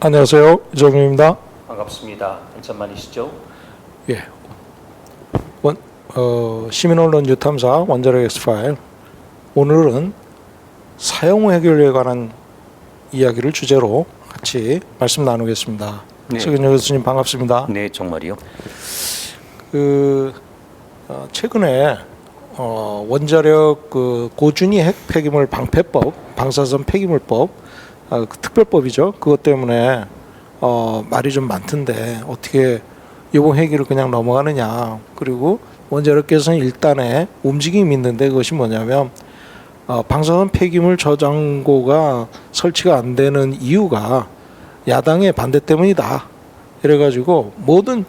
안녕하세요. 이정민입니다. 반갑습니다. 한참만이시죠? 예. 시민언론 뉴탐사 원자력 X파일. 오늘은 사용 해결에 관한 이야기를 주제로 같이 말씀 나누겠습니다. 네. 최근영 교수님 반갑습니다. 네, 정말이요. 최근에 원자력 고준위 핵 폐기물 방패법, 방사선 폐기물법 그 특별법이죠. 그것 때문에 말이 좀 많던데 어떻게 이번 회기를 그냥 넘어가느냐. 그리고 원자력계에서는 일단의 움직임이 있는데 그것이 뭐냐면 방사선 폐기물 저장고가 설치가 안 되는 이유가 야당의 반대 때문이다. 이래가지고 모든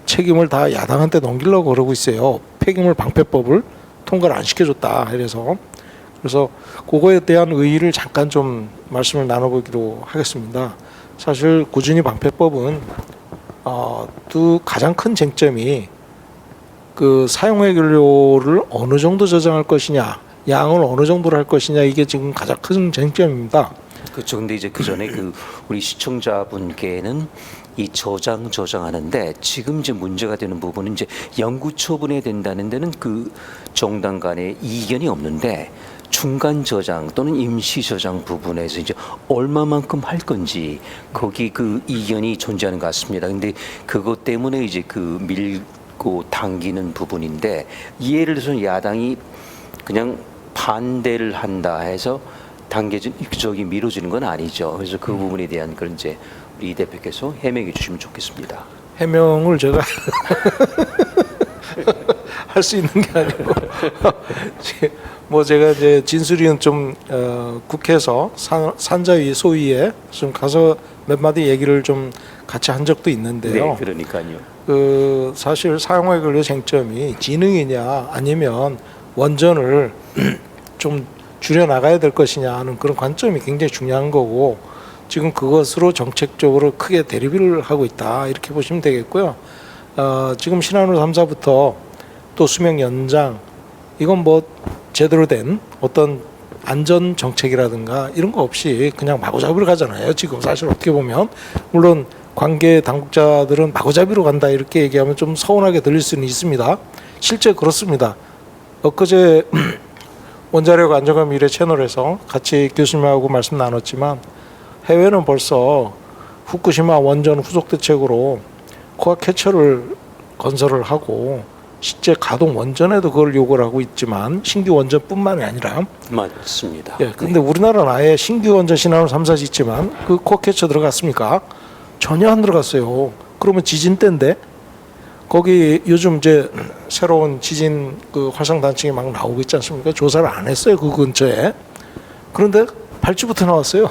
책임을 다 야당한테 넘기려고 그러고 있어요. 폐기물 방패법을 통과를 안 시켜줬다. 그래서 그거에 대한 의의를 잠깐 좀 말씀을 나눠보기로 하겠습니다. 사실 고준위 방패법은 또 가장 큰 쟁점이 그 사용 해결료를 어느 정도 저장할 것이냐, 양을 어느 정도로 할 것이냐, 이게 지금 가장 큰 쟁점입니다. 그렇죠. 근데 이제 그 전에 우리 시청자분께는 이 저장하는데 지금 이제 문제가 되는 부분은 이제 영구 처분해야 된다는 데는 그 정당 간에 이견이 없는데 중간 저장 또는 임시 저장 부분에서 이제 얼마만큼 할 건지 거기 그 이견이 존재하는 것 같습니다. 근데 그것 때문에 이제 그 밀고 당기는 부분인데 예를 들어서 야당이 그냥 반대를 한다 해서 저기 미뤄지는 건 아니죠. 그래서 그 부분에 대한 걸 이제 우리 이 대표께서 해명해 주시면 좋겠습니다. 해명을 제가 할 수 있는 게 아니고 뭐 제가 이제 진술이는 좀 국회에서 산자위 소위에 좀 가서 몇 마디 얘기를 좀 같이 한 적도 있는데요. 네, 그러니까요. 그 사실 사용해 관련 쟁점이 지능이냐 아니면 원전을 좀 줄여 나가야 될 것이냐 하는 그런 관점이 굉장히 중요한 거고 지금 그것으로 정책적으로 크게 대립을 하고 있다 이렇게 보시면 되겠고요. 지금 신한울 3사부터 또 수명 연장 이건 뭐 제대로 된 어떤 안전 정책이라든가 이런 거 없이 그냥 마구잡이로 가잖아요. 지금 사실 어떻게 보면 물론 관계 당국자들은 마구잡이로 간다 이렇게 얘기하면 좀 서운하게 들릴 수는 있습니다. 실제 그렇습니다. 엊그제 원자력 안전과 미래 채널에서 같이 교수님하고 말씀 나눴지만 해외는 벌써 후쿠시마 원전 후속 대책으로 코어 캐처를 건설을 하고 실제 가동 원전에도 그걸 요구를 하고 있지만 신규 원전뿐만이 아니라 맞습니다. 예, 근데 우리나라는 아예 신규 원전 신한울 3사 짓지만 그 코어 캐처 들어갔습니까? 전혀 안 들어갔어요. 그러면 지진 때인데 거기 요즘 이제 새로운 지진 그 활성 단층이 막 나오고 있지 않습니까? 조사를 안 했어요 그 근처에. 그런데 발주부터 나왔어요.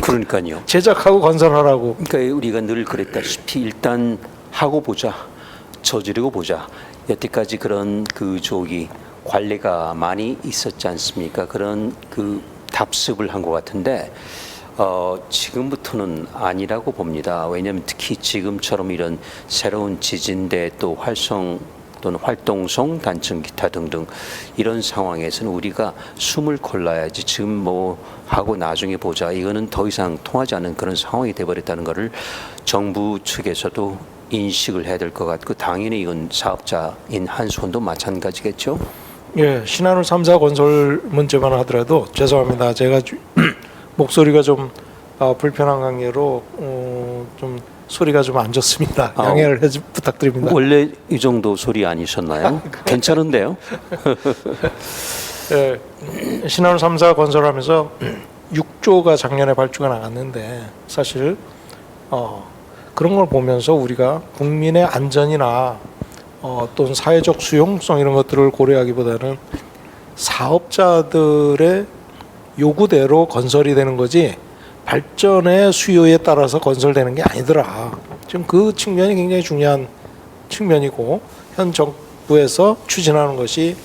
그러니까요. 제작하고 건설하라고. 그러니까 우리가 늘 그랬다시피 일단 하고 보자, 저지르고 보자. 여태까지 그런 관례가 많이 있었지 않습니까? 그런 그 답습을 한 것 같은데 지금부터는 아니라고 봅니다. 왜냐하면 특히 지금처럼 이런 새로운 지진대 또 또는 활동성 단층 기타 등등 이런 상황에서는 우리가 숨을 골라야지 지금 뭐 하고 나중에 보자 이거는 더 이상 통하지 않는 그런 상황이 돼버렸다는 것을 정부 측에서도 인식을 해야 될 것 같고 당연히 이건 사업자인 한수원도 마찬가지겠죠. 예, 신한울 3사 건설 문제만 하더라도 죄송합니다. 제가 목소리가 좀 불편한 관계로 좀 소리가 좀 안 좋습니다. 양해를 부탁드립니다. 원래 이 정도 소리 아니셨나요? 괜찮은데요? 예, 신한울 3사 건설하면서 6조가 작년에 발주가 나갔는데 사실 그런 걸 보면서 우리가 국민의 안전이나 또는 사회적 수용성 이런 것들을 고려하기보다는 사업자들의 요구대로 건설이 되는 거지 발전의 수요에 따라서 건설되는 게 아니더라. 지금 그 측면이 굉장히 중요한 측면이고 현 정부에서 추진하는 것이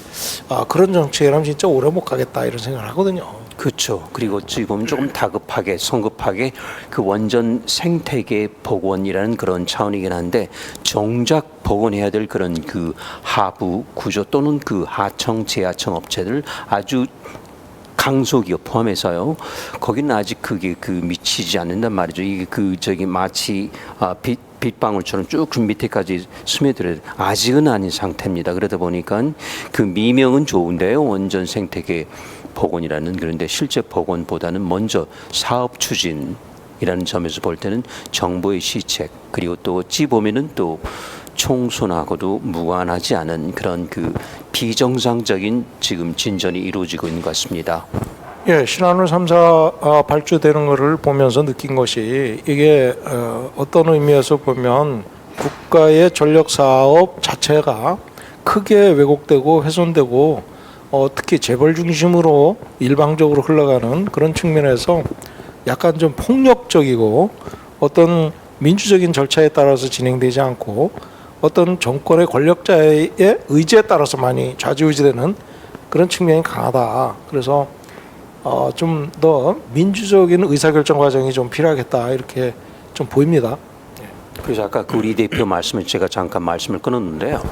그런 정책이라면 진짜 오래 못 가겠다 이런 생각을 하거든요. 그렇죠. 그리고 어찌 보면 조금 다급하게 성급하게 그 원전 생태계 복원이라는 그런 차원이긴 한데 정작 복원해야 될 그런 그 하부 구조 또는 그 하청 제하청 업체들 아주 강소기업 포함해서요. 거기는 아직 그게 미치지 않는단 말이죠. 이게 마치 빗방울처럼 쭉 밑에까지 스며들어요. 아직은 아닌 상태입니다. 그러다 보니까 그 미명은 좋은데요. 원전 생태계 복원이라는, 그런데 실제 복원보다는 먼저 사업 추진이라는 점에서 볼 때는 정부의 시책, 그리고 또 어찌 보면은 또 총선하고도 무관하지 않은 그런 비정상적인 지금 진전이 이루어지고 있는 것 같습니다. 예, 신한울 3사 발주되는 것을 보면서 느낀 것이 이게 어떤 의미에서 보면 국가의 전력 사업 자체가 크게 왜곡되고 훼손되고 특히 재벌 중심으로 일방적으로 흘러가는 그런 측면에서 약간 좀 폭력적이고 어떤 민주적인 절차에 따라서 진행되지 않고 어떤 정권의 권력자의 의지에 따라서 많이 좌지우지되는 그런 측면이 강하다. 그래서 좀 더 민주적인 의사결정 과정이 좀 필요하겠다 이렇게 좀 보입니다. 그래서 아까 우리 대표 말씀을 제가 잠깐 말씀을 끊었는데요.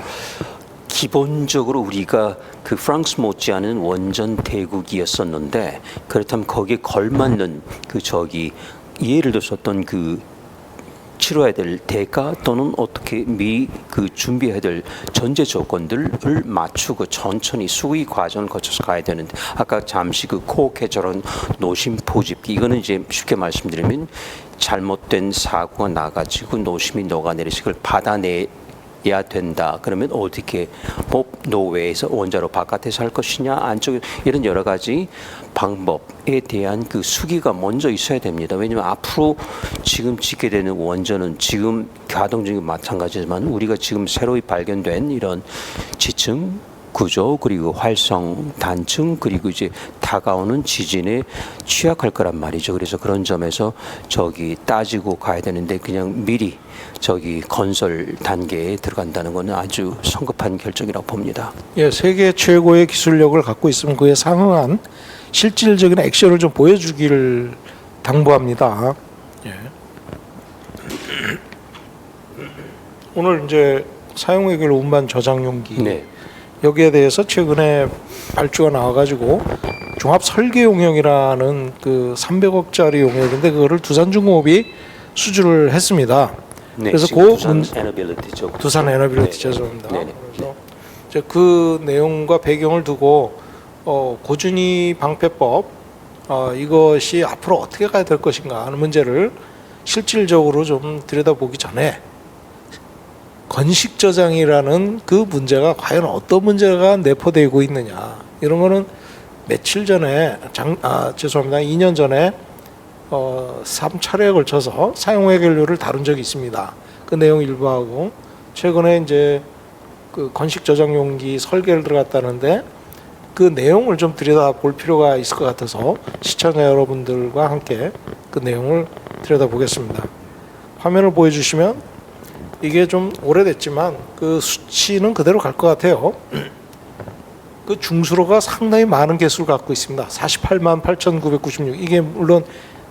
기본적으로 우리가 프랑스 못지않은 원전 대국이었었는데, 그렇다면 거기에 걸맞는 예를 들어서 어떤 치러야 될 대가 또는 어떻게 준비해야 될 전제 조건들을 맞추고 천천히 수의 과정을 거쳐서 가야 되는데, 아까 잠시 코어케 저런 노심 포집기, 이거는 이제 쉽게 말씀드리면 잘못된 사고가 나가지고 노심이 녹아내리서 그걸 받아내야 된다. 그러면 어떻게 노외에서 원자로 바깥에서 할 것이냐, 안쪽에, 이런 여러 가지 방법에 대한 수기가 먼저 있어야 됩니다. 왜냐하면 앞으로 지금 짓게 되는 원전은 지금 가동 중인 마찬가지지만 우리가 지금 새로이 발견된 이런 지층 구조, 그리고 활성 단층, 그리고 이제 다가오는 지진에 취약할 거란 말이죠. 그래서 그런 점에서 따지고 가야 되는데, 그냥 미리 건설 단계에 들어간다는 것은 아주 성급한 결정이라고 봅니다. 예, 세계 최고의 기술력을 갖고 있으면 그에 상응한 실질적인 액션을 좀 보여주기를 당부합니다. 예. 오늘 이제 사용 해결 운반 저장 용기, 네. 여기에 대해서 최근에 발주가 나와가지고 종합 설계 용역이라는 300억짜리 용역인데 그거를 두산중공업이 수주를 했습니다. 네, 그래서 두산 에너빌리티죠. 두산 에너빌리티 네. 죄송합니다. 네. 그래서 이제 그 내용과 배경을 두고 고준위 방패법 이것이 앞으로 어떻게 가야 될 것인가 하는 문제를 실질적으로 좀 들여다보기 전에 건식 저장이라는 그 문제가 과연 어떤 문제가 내포되고 있느냐, 이런 거는 며칠 전에 죄송합니다. 2년 전에 3차례에 걸쳐서 사용 해결료를 다룬 적이 있습니다. 그 내용 일부하고 최근에 이제 건식 저장 용기 설계를 들어갔다는데 그 내용을 좀 들여다볼 필요가 있을 것 같아서 시청자 여러분들과 함께 그 내용을 들여다보겠습니다. 화면을 보여주시면 이게 좀 오래됐지만 그 수치는 그대로 갈 것 같아요. 그 중수로가 상당히 많은 개수를 갖고 있습니다. 48만 8,996. 이게 물론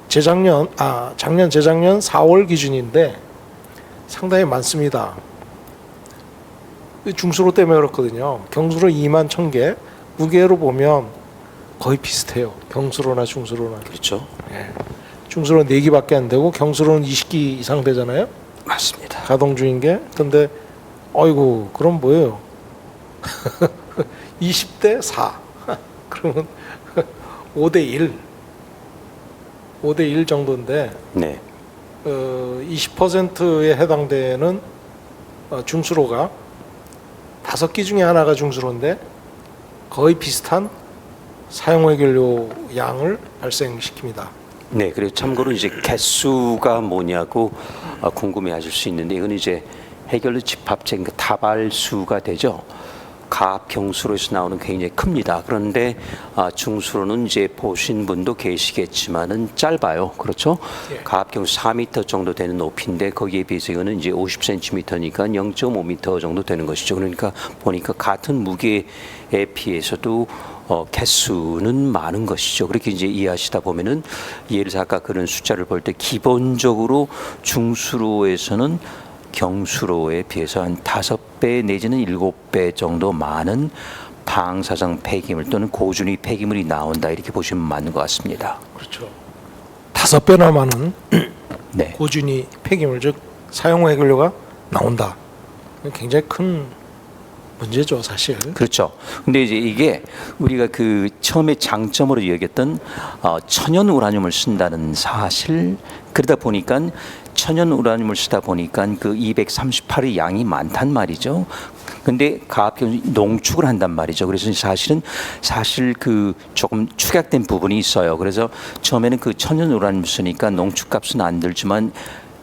작년, 재작년 4월 기준인데 상당히 많습니다. 중수로 때문에 그렇거든요. 경수로 2만 1,000개, 무게로 보면 거의 비슷해요. 경수로나 중수로나. 그렇죠. 예. 중수로는 4기밖에 안 되고 경수로는 20기 이상 되잖아요. 맞습니다. 가동 중인 게. 근데 어이구, 그럼 뭐예요? 20대 4. 그러면 5대 1. 5대 1 정도인데 네. 20%에 해당되는 중수로가 5기 중에 하나가 중수로인데 거의 비슷한 사용 해결료 양을 발생시킵니다. 네, 그리고 참고로 이제 개수가 뭐냐고 궁금해하실 수 있는데, 이건 이제 해결료 집합체, 그러니까 다발수가 되죠. 가압 경수로에서 나오는 굉장히 큽니다. 그런데 중수로는 이제 보신 분도 계시겠지만은 짧아요. 그렇죠? 예. 가압 경수 4m 정도 되는 높이인데 거기에 비해서 이거는 이제 50cm니까 0.5m 정도 되는 것이죠. 그러니까 보니까 같은 무게에 비해서도 개수는 많은 것이죠. 그렇게 이제 이해하시다 보면은, 예를 들어서 아까 그런 숫자를 볼 때 기본적으로 중수로에서는 경수로에 비해서 한 5배 내지는 7배 정도 많은 방사성 폐기물 또는 고준위 폐기물이 나온다 이렇게 보시면 맞는 것 같습니다. 그렇죠. 5배나 많은 네. 고준위 폐기물 즉 사용 해결료가 나온다. 굉장히 큰 문제죠, 사실. 그렇죠. 근데 이제 이게 우리가 그 처음에 장점으로 여겼던 천연 우라늄을 쓴다는 사실, 그러다 보니까 천연 우라늄을 쓰다 보니까 그 238의 양이 많단 말이죠. 근데 가압경 농축을 한단 말이죠. 그래서 사실 그 조금 축약된 부분이 있어요. 그래서 처음에는 그 천연 우라늄 쓰니까 농축값은 안 들지만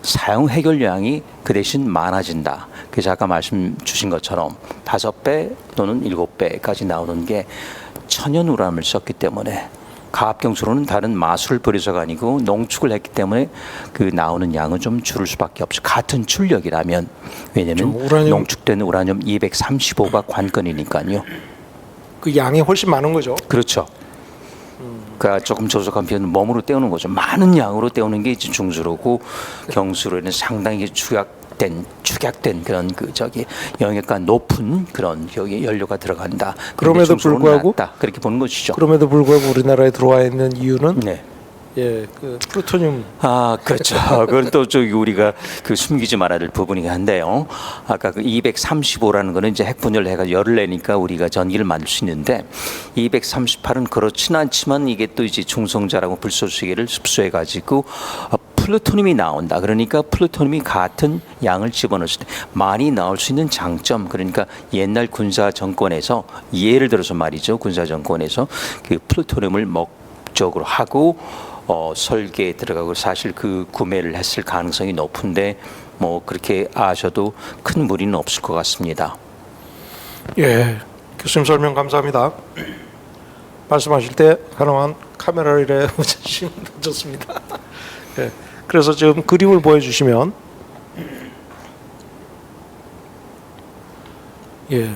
사용 해결량이 그 대신 많아진다. 그래서 아까 말씀 주신 것처럼 5배 또는 7배까지 나오는 게 천연 우라늄을 썼기 때문에 가압경수로는 다른 마술을 벌여서가 아니고 농축을 했기 때문에 그 나오는 양은 좀 줄을 수밖에 없어. 같은 출력이라면 왜냐하면 농축된 우라늄 235가 관건이니까요. 그 양이 훨씬 많은 거죠. 그렇죠. 그러니까 조금 조속한 표현은 몸으로 때우는 거죠. 많은 양으로 때우는 게 이제 중수로고 경수로는 상당히 축약된 그런 그 저기 영역가 높은 그런 여기 연료가 들어간다. 그럼에도 불구하고 낮다. 그렇게 보는 것이죠. 그럼에도 불구하고 우리나라에 들어와 있는 이유는 네. 예, 그 플루토늄. 아, 그렇죠. 그건 또 저기 우리가 그 숨기지 말아야 될 부분이긴 한데요. 아까 그 235라는 거는 이제 핵분열을 해가 열을 내니까 우리가 전기를 만들 수 있는데 238은 그렇진 않지만 이게 또 이제 중성자라고 불소수계를 흡수해 가지고 플루토늄이 나온다. 그러니까 플루토늄이 같은 양을 집어넣었을 때 많이 나올 수 있는 장점. 그러니까 옛날 군사 정권에서 예를 들어서 말이죠. 군사 정권에서 그 플루토늄을 목적으로 하고 설계에 들어가고 사실 그 구매를 했을 가능성이 높은데 뭐 그렇게 아셔도 큰 무리는 없을 것 같습니다. 예, 교수님 설명 감사합니다. 말씀하실 때 가능한 카메라를 이래 보시면 좋습니다. 예, 그래서 지금 그림을 보여주시면 예,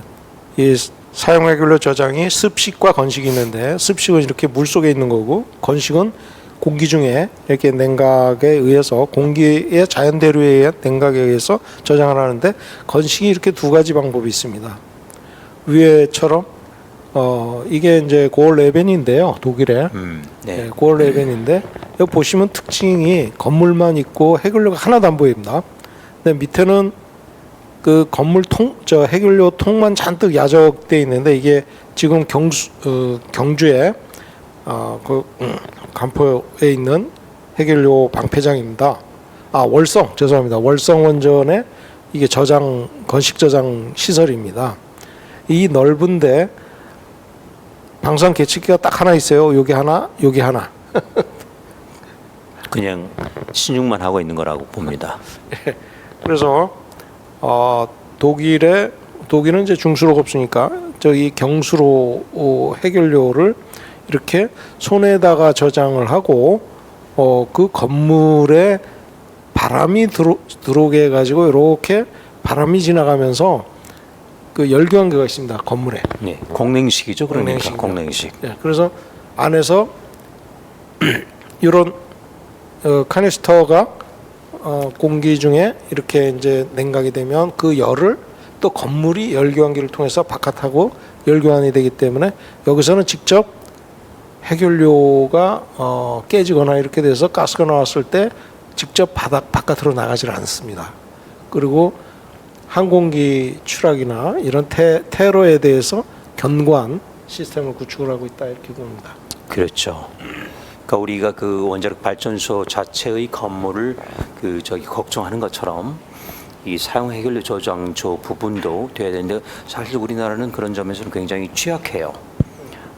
이 사용 해결료 저장이 습식과 건식이 있는데 습식은 이렇게 물 속에 있는 거고 건식은 공기 중에 이렇게 냉각에 의해서 공기의 자연 대류에 의한 냉각에 의해서 저장을 하는데 건식이 이렇게 두 가지 방법이 있습니다. 위에처럼 이게 이제 고얼레벤인데요, 독일에. 네. 고얼레벤인데 여기 보시면 특징이 건물만 있고 해결료가 하나도 안 보입니다. 근데 밑에는 그 건물 저 해결료 통만 잔뜩 야적돼 있는데 이게 지금 경주에 그 간포에 있는 해결료 방패장입니다. 월성 죄송합니다. 월성 원전의 이게 건식 저장 시설입니다. 이 넓은데 방사능 계측기가 딱 하나 있어요. 여기 하나, 여기 하나. 그냥 신용만 하고 있는 거라고 봅니다. 그래서 독일은 이제 중수로가 없으니까 저기 경수로 해결료를 이렇게 손에다가 저장을 하고 그 건물에 바람이 들어오게 해가지고 이렇게 바람이 지나가면서 그 열교환기가 있습니다. 건물에. 네, 공냉식이죠. 그러니까 공냉식. 네, 그래서 안에서 이런 카니스터가 공기 중에 이렇게 이제 냉각이 되면 그 열을 또 건물이 열교환기를 통해서 바깥하고 열교환이 되기 때문에 여기서는 직접 해결료가 깨지거나 이렇게 돼서 가스가 나왔을 때 직접 바깥으로 나가질 않습니다. 그리고 항공기 추락이나 이런 테러에 대해서 견고한 시스템을 구축을 하고 있다 이렇게 봅니다. 그렇죠. 그러니까 우리가 그 원자력 발전소 자체의 건물을 그 저기 걱정하는 것처럼 이 사용 해결료 저장소 부분도 돼야 되는데 사실 우리나라는 그런 점에서는 굉장히 취약해요.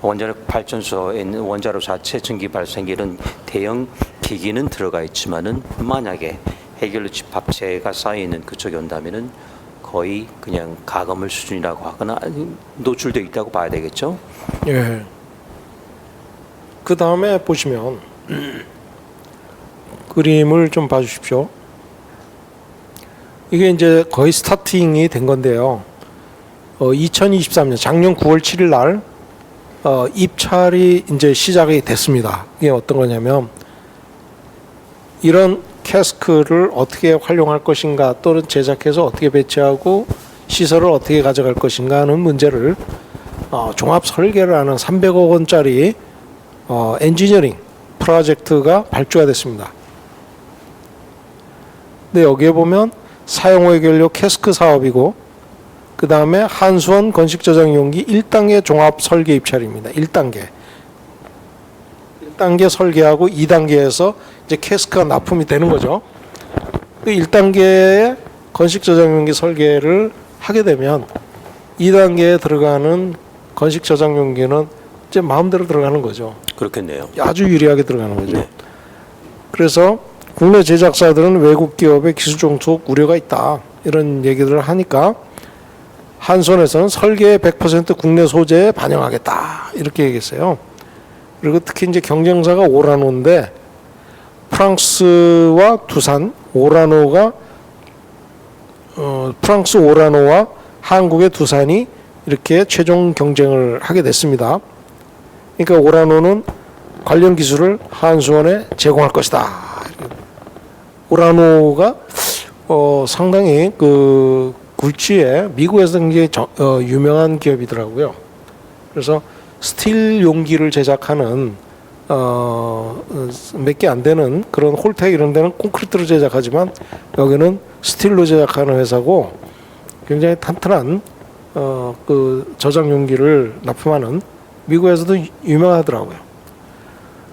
원자력 발전소에 있는 원자로 자체 전기 발생기는 대형 기기는 들어가 있지만은 만약에 해결료 집합체가 쌓여 있는 그쪽에 온다면은 거의 그냥 가건물 수준이라고 하거나 노출되어 있다고 봐야 되겠죠. 예. 그 다음에 보시면 그림을 좀 봐주십시오. 이게 이제 거의 스타팅이 된 건데요. 2023년 작년 9월 7일 날 입찰이 이제 시작이 됐습니다. 이게 어떤 거냐면 이런 캐스크를 어떻게 활용할 것인가 또는 제작해서 어떻게 배치하고 시설을 어떻게 가져갈 것인가 하는 문제를 종합 설계를 하는 300억 원짜리 엔지니어링 프로젝트가 발주가 됐습니다. 근데 여기에 보면 사용 해결료 캐스크 사업이고 그 다음에 한수원 건식 저장 용기 1단계 종합 설계 입찰입니다. 1단계 설계하고 2단계에서 이제 캐스크가 납품이 되는 거죠. 그 1단계의 건식 저장 용기 설계를 하게 되면 2단계에 들어가는 건식 저장 용기는 이제 마음대로 들어가는 거죠. 그렇겠네요. 아주 유리하게 들어가는 거죠. 네. 그래서 국내 제작사들은 외국 기업의 기술 종속 우려가 있다 이런 얘기들을 하니까 한손에서는 설계의 100% 국내 소재에 반영하겠다 이렇게 얘기했어요. 그리고 특히 이제 경쟁사가 오라노인데 프랑스와 두산 오라노가 프랑스 오라노와 한국의 두산이 이렇게 최종 경쟁을 하게 됐습니다. 그러니까 오라노는 관련 기술을 한수원에 제공할 것이다. 오라노가 상당히 그 굴지에 미국에서 굉장히 유명한 기업이더라고요. 그래서 스틸 용기를 제작하는 몇 개 안 되는 그런 홀텍 이런 데는 콘크리트로 제작하지만 여기는 스틸로 제작하는 회사고 굉장히 탄탄한 그 저장 용기를 납품하는 미국에서도 유명하더라고요.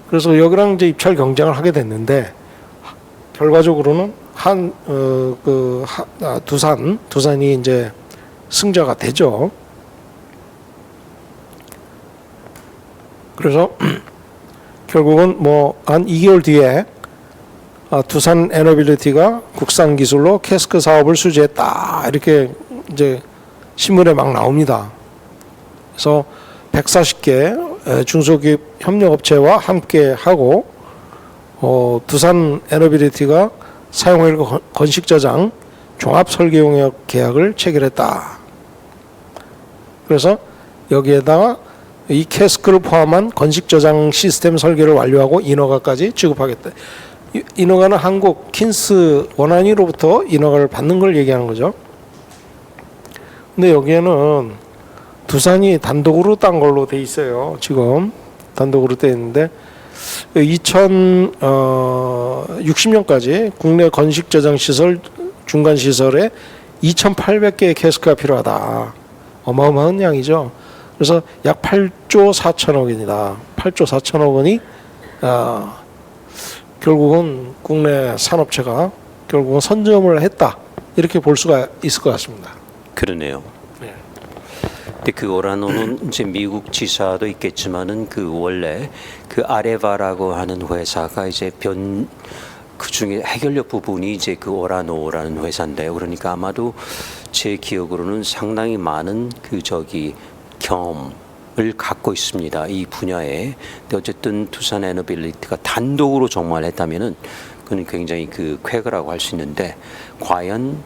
그래서 여기랑 이제 입찰 경쟁을 하게 됐는데 결과적으로는 두산이 이제 승자가 되죠. 그래서 결국은 뭐 한 2개월 뒤에 두산 에너빌리티가 국산 기술로 캐스크 사업을 수주했다 이렇게 이제 신문에 막 나옵니다. 그래서 140개 중소기업 협력업체와 함께 하고 두산 에너빌리티가 사용할 건식 저장 종합 설계용역 계약을 체결했다. 그래서 여기에다가 이 캐스크를 포함한 건식 저장 시스템 설계를 완료하고 인허가까지 지급하겠다. 인허가는 한국 킨스 원안위로부터 인허가를 받는 걸 얘기하는 거죠. 근데 여기에는 두산이 단독으로 딴 걸로 돼 있어요. 지금 단독으로 돼 있는데 2060년까지 국내 건식 저장 시설 중간 시설에 2,800개의 캐스크가 필요하다. 어마어마한 양이죠. 그래서 약 8조 4천억입니다. 8조 4천억 원이 결국은 국내 산업체가 결국은 선점을 했다. 이렇게 볼 수가 있을 것 같습니다. 그러네요. 네. 근데 그 오라노는 이제 미국 지사도 있겠지만은 그 원래 그 아레바라고 하는 회사가 이제 그 중에 해결력 부분이 이제 그 오라노라는 회사인데요. 그러니까 아마도 제 기억으로는 상당히 많은 경험을 갖고 있습니다. 이 분야에. 근데 어쨌든 두산 에너빌리티가 단독으로 정말 했다면은 그건 굉장히 그 쾌거라고 할 수 있는데 과연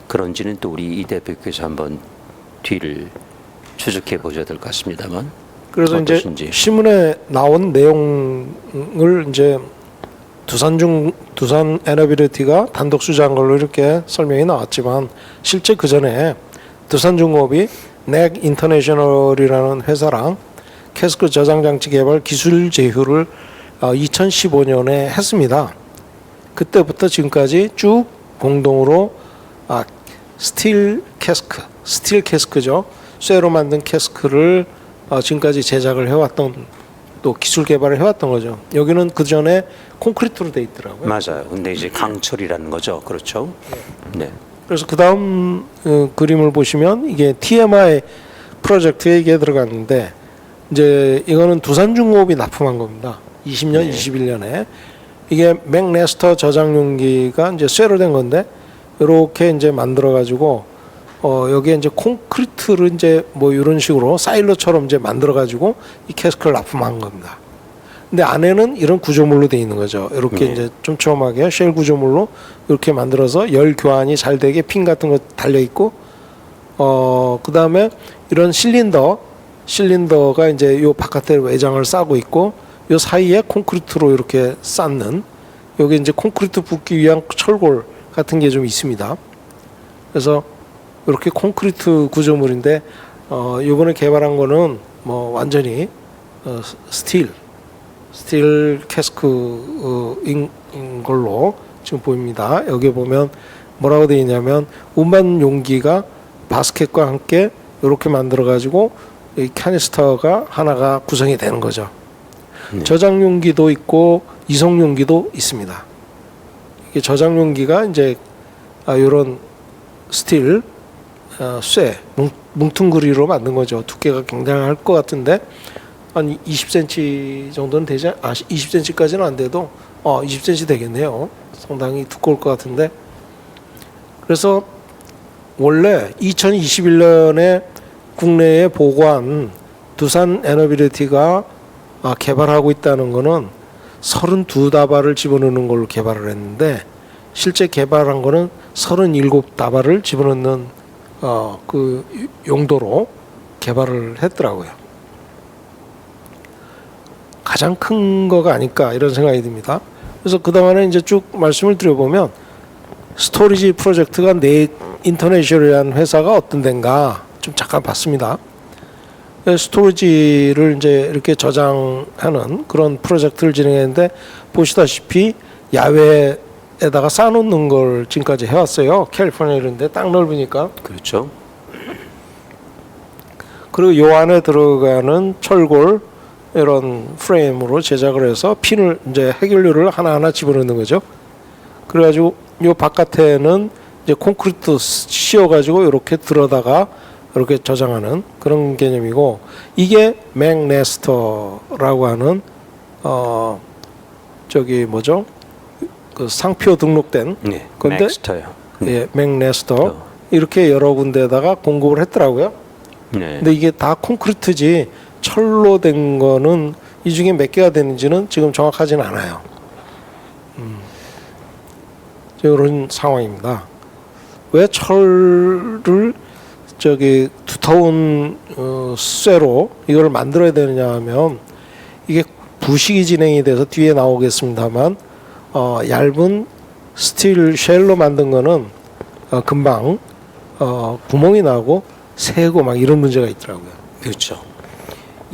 그런지는 또 우리 이 대표께서 한번 뒤를 추적해 보셔야 될 것 같습니다만. 그래서 어떠신지. 이제 신문에 나온 내용을 이제 두산 에너빌리티가 단독 수주한 걸로 이렇게 설명이 나왔지만 실제 그 전에 두산중공업이 넥 인터내셔널이라는 회사랑 캐스크 저장 장치 개발 기술 제휴를 2015년에 했습니다. 그때부터 지금까지 쭉 공동으로 스틸 캐스크죠. 쇠로 만든 캐스크를 지금까지 제작을 해왔던 또 기술 개발을 해왔던 거죠. 여기는 그 전에 콘크리트로 돼 있더라고요. 맞아요. 근데 이제 강철이라는 거죠. 그렇죠. 네. 그래서 그 다음 그림을 보시면 이게 TMI 프로젝트에 이게 들어갔는데 이제 이거는 두산중공업이 납품한 겁니다. 20년, 네. 21년에 이게 맥네스터 저장 용기가 이제 쇠로 된 건데 이렇게 이제 만들어 가지고 여기에 이제 콘크리트를 이제 뭐 이런 식으로 사일로처럼 이제 만들어 가지고 이 캐스크를 납품한 겁니다. 근데 안에는 이런 구조물로 돼 있는 거죠. 이렇게 네. 이제 촘촘하게 쉘 구조물로 이렇게 만들어서 열 교환이 잘 되게 핀 같은 거 달려 있고 그 다음에 이런 실린더가 이제 요 바깥에 외장을 싸고 있고 요 사이에 콘크리트로 이렇게 쌓는 여기 이제 콘크리트 붓기 위한 철골 같은 게 좀 있습니다. 그래서 이렇게 콘크리트 구조물인데 이번에 개발한 거는 뭐 완전히 스틸 캐스크인 걸로 지금 보입니다. 여기 보면 뭐라고 되어 있냐면 운반 용기가 바스켓과 함께 이렇게 만들어 가지고 이 캐니스터가 하나가 구성이 되는 거죠. 저장 용기도 있고 이송 용기도 있습니다. 이게 저장 용기가 이제 이런 스틸 쇠 뭉퉁구리로 만든 거죠. 두께가 굉장할 것 같은데 한 20cm 정도는 되지 20cm까지는 안 돼도 20cm 되겠네요. 상당히 두꺼울 것 같은데 그래서 원래 2021년에 국내에 보고한 두산 에너빌리티가 개발하고 있다는 거는 32다발을 집어넣는 걸로 개발을 했는데 실제 개발한 거는 37다발을 집어넣는 그 용도로 개발을 했더라고요. 가장 큰 거가 아닐까 이런 생각이 듭니다. 그래서 그동안에 이제 쭉 말씀을 드려보면 스토리지 프로젝트가 인터내셔널이라는 회사가 어떤 데인가 좀 잠깐 봤습니다. 스토리지를 이제 이렇게 저장하는 그런 프로젝트를 진행했는데 보시다시피 야외에다가 쌓아놓는 걸 지금까지 해왔어요. 캘리포니아 이런데 땅 넓으니까. 그렇죠. 그리고 요 안에 들어가는 철골 이런 프레임으로 제작을 해서 핀을 이제 해결료를 하나하나 집어넣는 거죠. 그래가지고 요 바깥에는 이제 콘크리트 씌워가지고 이렇게 들어다가 이렇게 저장하는 그런 개념이고 이게 맥네스터라고 하는 저기 뭐죠? 그 상표 등록된 네, 건데 맥스터요. 예, 맥네스터 이렇게 여러 군데다가 공급을 했더라고요. 네. 근데 이게 다 콘크리트지 철로 된 거는 이 중에 몇 개가 되는지는 지금 정확하지는 않아요. 이런 상황입니다. 왜 철을 저기 두터운 쇠로 이걸 만들어야 되느냐 하면 이게 부식이 진행이 돼서 뒤에 나오겠습니다만 얇은 스틸 쉘로 만든 거는 금방 구멍이 나고 새고 막 이런 문제가 있더라고요. 그렇죠.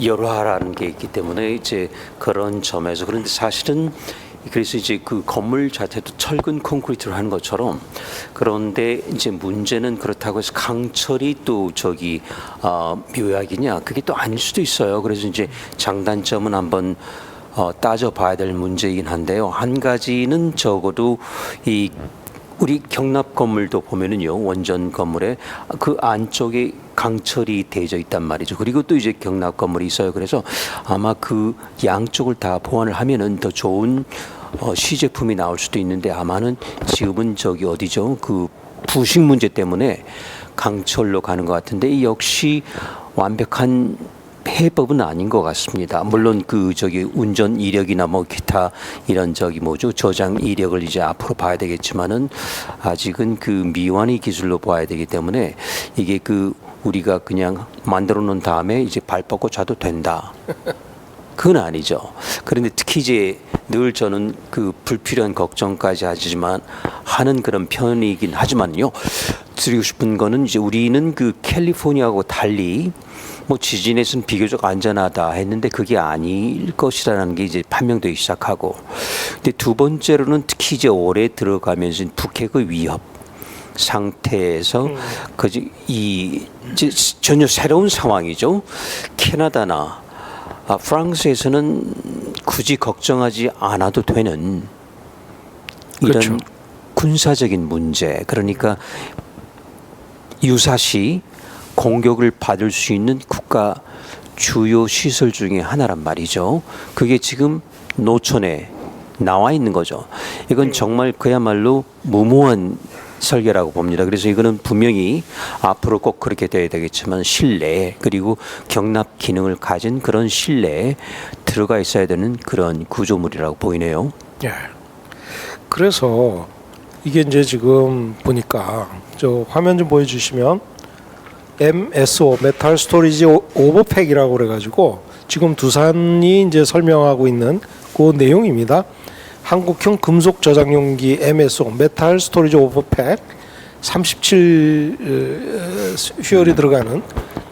열화라는 게 있기 때문에 이제 그런 점에서 그런데 사실은 그래서 이제 그 건물 자체도 철근 콘크리트로 하는 것처럼 그런데 이제 문제는 그렇다고 해서 강철이 또 저기 묘약이냐 그게 또 아닐 수도 있어요. 그래서 이제 장단점은 한번 따져봐야 될 문제이긴 한데요. 한 가지는 적어도 이 우리 경납 건물도 보면은요 원전 건물에 그 안쪽에 강철이 대져 있단 말이죠. 그리고 또 이제 경납 건물이 있어요. 그래서 아마 그 양쪽을 다 보완을 하면은 더 좋은 시제품이 나올 수도 있는데 아마는 지금은 저기 어디죠? 그 부식 문제 때문에 강철로 가는 것 같은데 이 역시 완벽한 해법은 아닌 것 같습니다. 물론 그 저기 운전 이력이나 뭐 기타 이런 저기 뭐죠 저장 이력을 이제 앞으로 봐야 되겠지만은 아직은 그 미완의 기술로 봐야 되기 때문에 이게 그 우리가 그냥 만들어 놓은 다음에 이제 발 뻗고 자도 된다. 그건 아니죠. 그런데 특히 이제 늘 저는 그 불필요한 걱정까지 하지만 하는 그런 편이긴 하지만요. 드리고 싶은 거는 이제 우리는 그 캘리포니아하고 달리 뭐 지진에서는 비교적 안전하다 했는데 그게 아닐 것이라는 게 이제 판명되기 시작하고 근데 두 번째로는 특히 이제 올해 들어가면서 북핵의 위협 상태에서 이 이제 전혀 새로운 상황이죠. 캐나다나 프랑스에서는 굳이 걱정하지 않아도 되는 이런 그렇죠. 군사적인 문제 그러니까 유사시 공격을 받을 수 있는 국가 주요 시설 중에 하나란 말이죠. 그게 지금 노천에 나와 있는 거죠. 이건 정말 그야말로 무모한 설계라고 봅니다. 그래서 이거는 분명히 앞으로 꼭 그렇게 돼야 되겠지만 실내에 그리고 경납 기능을 가진 그런 실내에 들어가 있어야 되는 그런 구조물이라고 보이네요. 예. 그래서 이게 이제 지금 보니까 저 화면 좀 보여주시면 MSO 메탈 스토리지 오버팩이라고 그래가지고 지금 두산이 이제 설명하고 있는 그 내용입니다. 한국형 금속 저장용기 MSO 메탈 스토리지 오버팩 37 휘얼이 들어가는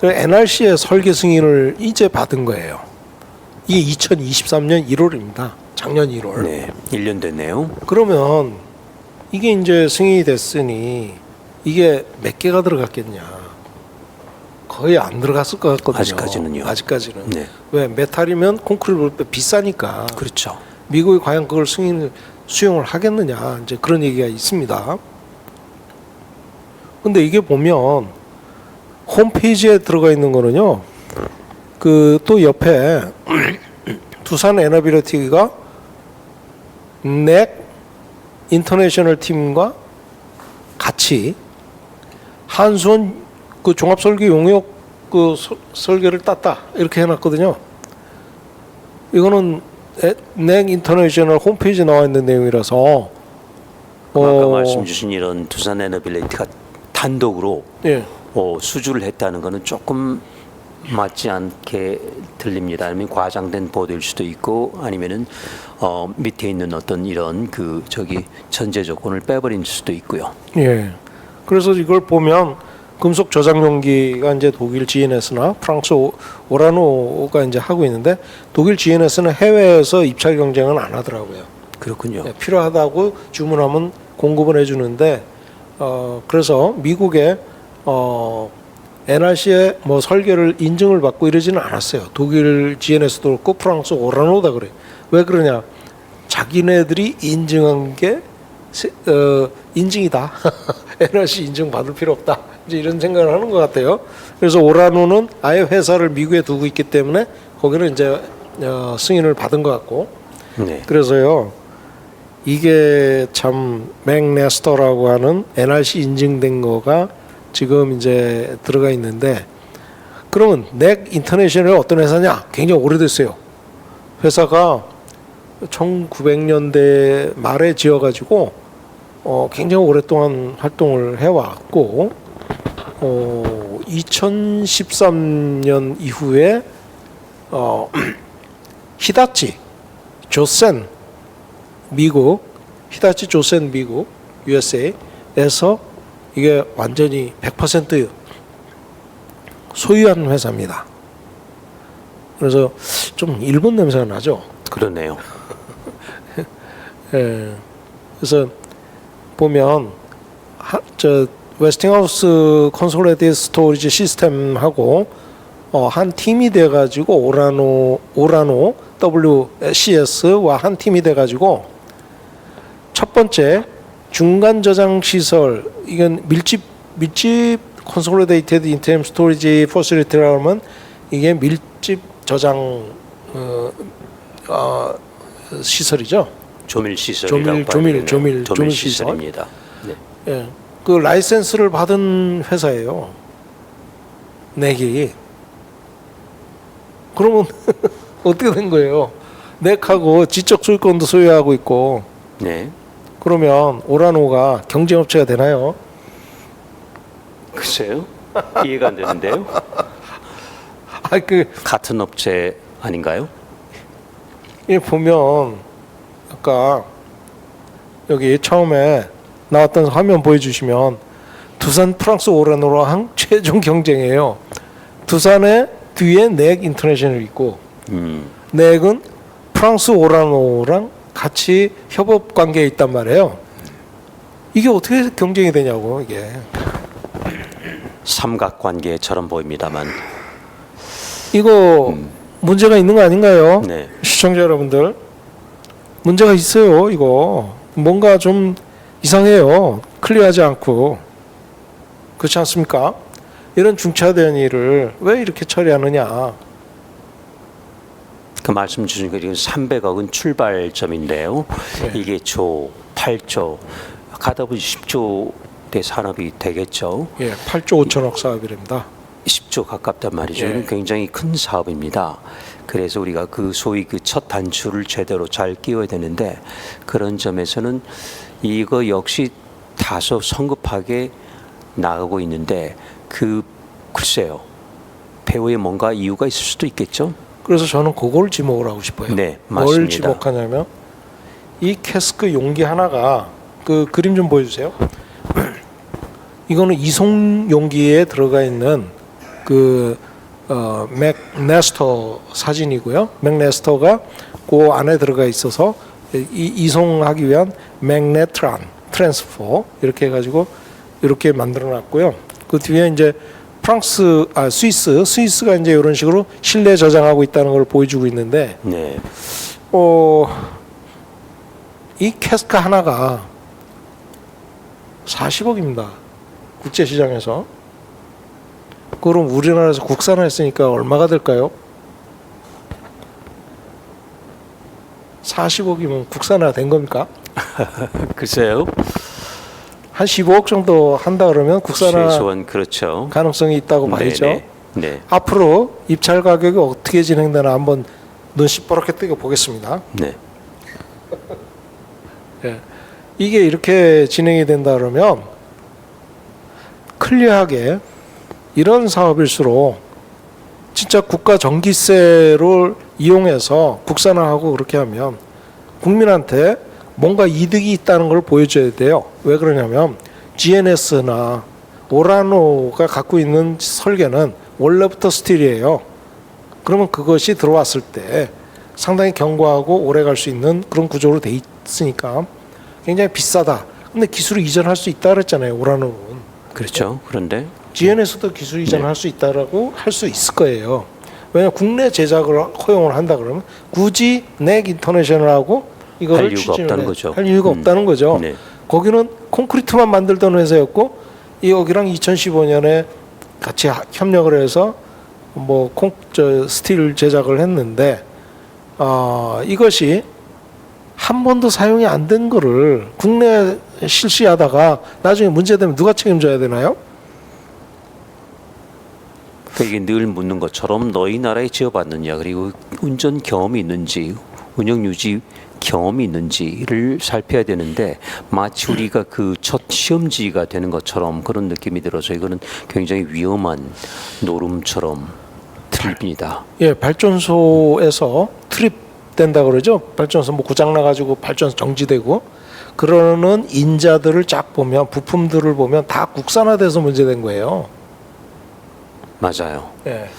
그 NRC의 설계 승인을 이제 받은 거예요. 이게 2023년 1월입니다. 작년 1월. 네, 1년 됐네요. 그러면 이게 이제 승인이 됐으니 이게 몇 개가 들어갔겠냐? 거의 안 들어갔을 것 같거든요. 아직까지는요. 아직까지는. 네. 왜 메탈이면 콘크리트 비싸니까. 그렇죠. 미국이 과연 그걸 수용을 하겠느냐? 이제 그런 얘기가 있습니다. 근데 이게 보면 홈페이지에 들어가 있는 거는요. 그 또 옆에 두산 에너빌리티가 넥 인터내셔널 팀과 같이 한수원 그 종합설계 용역 그 설계를 땄다 이렇게 해놨거든요. 이거는 넥 인터내셔널 홈페이지에 나와 있는 내용이라서 아까 말씀 주신 이런 두산 에너빌리티가 단독으로 예. 수주를 했다는 것은 조금 맞지 않게 들립니다. 아니면 과장된 보도일 수도 있고 아니면은 밑에 있는 어떤 이런 그 저기 전제 조건을 빼버린 수도 있고요. 예. 그래서 이걸 보면 금속 저장 용기가 이제 독일 GNS나 프랑스 오라노가 이제 하고 있는데 독일 GNS는 해외에서 입찰 경쟁은 안 하더라고요. 그렇군요. 예, 필요하다고 주문하면 공급을 해주는데 그래서 미국의 NRC의 뭐 설계를 인증을 받고 이러지는 않았어요. 독일 GNS도 그렇고 프랑스 오라노다 그래. 왜 그러냐? 자기네들이 인증한 게 인증이다. NRC 인증 받을 필요 없다. 이제 이런 생각을 하는 것 같아요. 그래서 오라노는 아예 회사를 미국에 두고 있기 때문에 거기는 이제 승인을 받은 것 같고. 네. 그래서요. 이게 참 맥네스터라고 하는 NRC 인증된 거가 지금 이제 들어가 있는데 그러면 넥 인터내셔널 어떤 회사냐? 굉장히 오래됐어요. 회사가 1900년대 말에 지어가지고 굉장히 오랫동안 활동을 해왔고 2013년 이후에 히다치 조센 미국 히다치 조센 미국 USA에서 이게 완전히 100% 소유한 회사입니다. 그래서 좀 일본 냄새가 나죠. 그러네요. 예. 그래서 보면 저 웨스팅하우스 컨솔리데이트 스토리지 시스템하고 한 팀이 돼가지고 오라노 WCS와 한 팀이 돼가지고 첫 번째 중간 저장 시설 이건 밀집 컨솔리데이티드 인터넷 스토리지 퍼실리티라고 하면 이게 밀집 저장 시설이죠. 조밀 시설이라고 조밀 시설. 시설입니다. 네. 예, 그 라이센스를 받은 회사예요. 넥이. 그러면 어떻게 된 거예요? 넥하고 지적 소유권도 소유하고 있고. 네. 그러면 오라노가 경쟁업체가 되나요? 글쎄요. 이해가 안 되는데요. 같은 업체 아닌가요? 이 보면 아까 여기 처음에 나왔던 화면 보여주시면 두산 프랑스 오라노랑 최종 경쟁이에요. 두산의 뒤에 넥 인터내셔널 있고 넥은 프랑스 오라노랑 같이 협업 관계에 있단 말이에요. 이게 어떻게 경쟁이 되냐고 이게. 삼각관계처럼 보입니다만. 이거 문제가 있는 거 아닌가요? 네. 시청자 여러분들. 문제가 있어요. 이거 뭔가 좀 이상해요. 클리어하지 않고. 그렇지 않습니까? 이런 중차대한 일을 왜 이렇게 처리하느냐. 그 말씀 주신 거 지금 300억은 출발점인데요. 네. 이게 8조 가다 보니 10조 대 산업이 되겠죠. 예, 8조 5천억 사업이랍니다. 10조 가깝단 말이죠. 예. 이건 굉장히 큰 사업입니다. 그래서 우리가 그 소위 그 첫 단추를 제대로 잘 끼워야 되는데 그런 점에서는 이거 역시 다소 성급하게 나가고 있는데 글쎄요. 배후에 뭔가 이유가 있을 수도 있겠죠. 그래서 저는 그걸 지목을 하고 싶어요. 네, 뭘 맞습니다. 지목하냐면 이 캐스크 용기 하나가 그 그림 좀 보여주세요. 이거는 이송 용기에 들어가 있는 맥네스터 사진이고요. 맥네스터가 그 안에 들어가 있어서 이송하기 위한 맥네트란 트랜스퍼 이렇게 해가지고 이렇게 만들어놨고요. 그 뒤에 이제 스위스가 이제 이런 식으로 실내 저장하고 있다는 걸 보여주고 있는데, 네. 이 캐스카 하나가 40억입니다. 국제 시장에서. 그럼 우리나라에서 국산화했으니까 얼마가 될까요? 40억이면 국산화 된 겁니까? 글쎄요. 한 15억 정도 한다 그러면 국산화 최소한 그렇죠. 가능성이 있다고 봐야죠. 네네. 네. 앞으로 입찰 가격이 어떻게 진행되나 한번 눈 시퍼렇게 뜨고 보겠습니다. 네. 예. 이게 이렇게 진행이 된다 그러면 클리어하게 이런 사업일수록 진짜 국가 전기세를 이용해서 국산화하고 그렇게 하면 국민한테 뭔가 이득이 있다는 걸 보여줘야 돼요. 왜 그러냐면 GNS나 오라노가 갖고 있는 설계는 원래부터 스틸이에요. 그러면 그것이 들어왔을 때 상당히 견고하고 오래 갈 수 있는 그런 구조로 돼 있으니까 굉장히 비싸다. 근데 기술을 이전할 수 있다 그랬잖아요. 오라노는. 그렇죠. 그런데 GNS도 기술 이전을 할 수 있다라고 할 수 있을 거예요. 왜냐하면 국내 제작을 허용을 한다 그러면 굳이 넥 인터내셔널하고 이거를 할 이유가 없다는 거죠. 할 이유가 없다는 거죠. 네. 거기는 콘크리트만 만들던 회사였고 여기랑 2015년에 같이 협력을 해서 스틸 제작을 했는데 이것이 한 번도 사용이 안 된 거를 국내 실시하다가 나중에 문제되면 누가 책임져야 되나요? 이게 늘 묻는 것처럼 너희 나라에 지어봤느냐, 그리고 운전 경험이 있는지, 운영 유지 경험이 있는지를 살펴야 되는데 마치 우리가 그 첫 시험지가 되는 것처럼 그런 느낌이 들어서 이거는 굉장히 위험한 노름처럼 들립니다. 예, 발전소에서 트립된다 그러죠. 발전소 고장 나가지고 발전소 정지되고 그러는 인자들을 쫙 보면 부품들을 보면 다 국산화돼서 문제된 거예요. 맞아요. 예.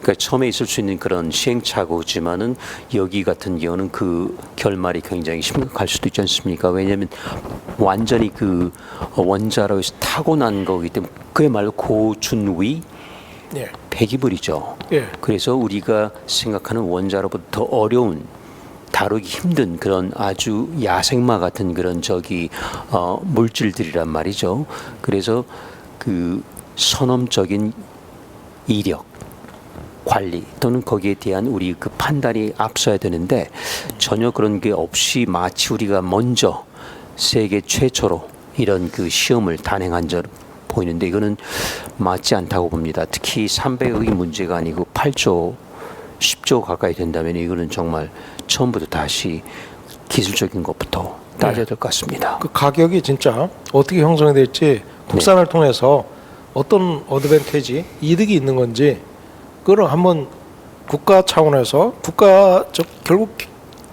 그러니까 처음에 있을 수 있는 그런 시행착오지만은 여기 같은 경우는 그 결말이 굉장히 심각할 수도 있지 않습니까? 왜냐하면 완전히 그 원자로에서 타고난 거기 때문에 그야말로 고준위 예. 폐기물이죠. 예. 그래서 우리가 생각하는 원자로보다 더 어려운 다루기 힘든 그런 아주 야생마 같은 그런 물질들이란 말이죠. 그래서 그 선험적인 이력, 관리 또는 거기에 대한 우리 그 판단이 앞서야 되는데 전혀 그런 게 없이 마치 우리가 먼저 세계 최초로 이런 그 시험을 단행한 줄 보이는데 이거는 맞지 않다고 봅니다. 특히 300억이 문제가 아니고 8조, 10조 가까이 된다면 이거는 정말 처음부터 다시 기술적인 것부터 따져야 될 것 같습니다. 그 가격이 진짜 어떻게 형성이 될지 국산을 통해서 어떤 어드밴티지, 이득이 있는 건지 그걸 한번 국가 차원에서 결국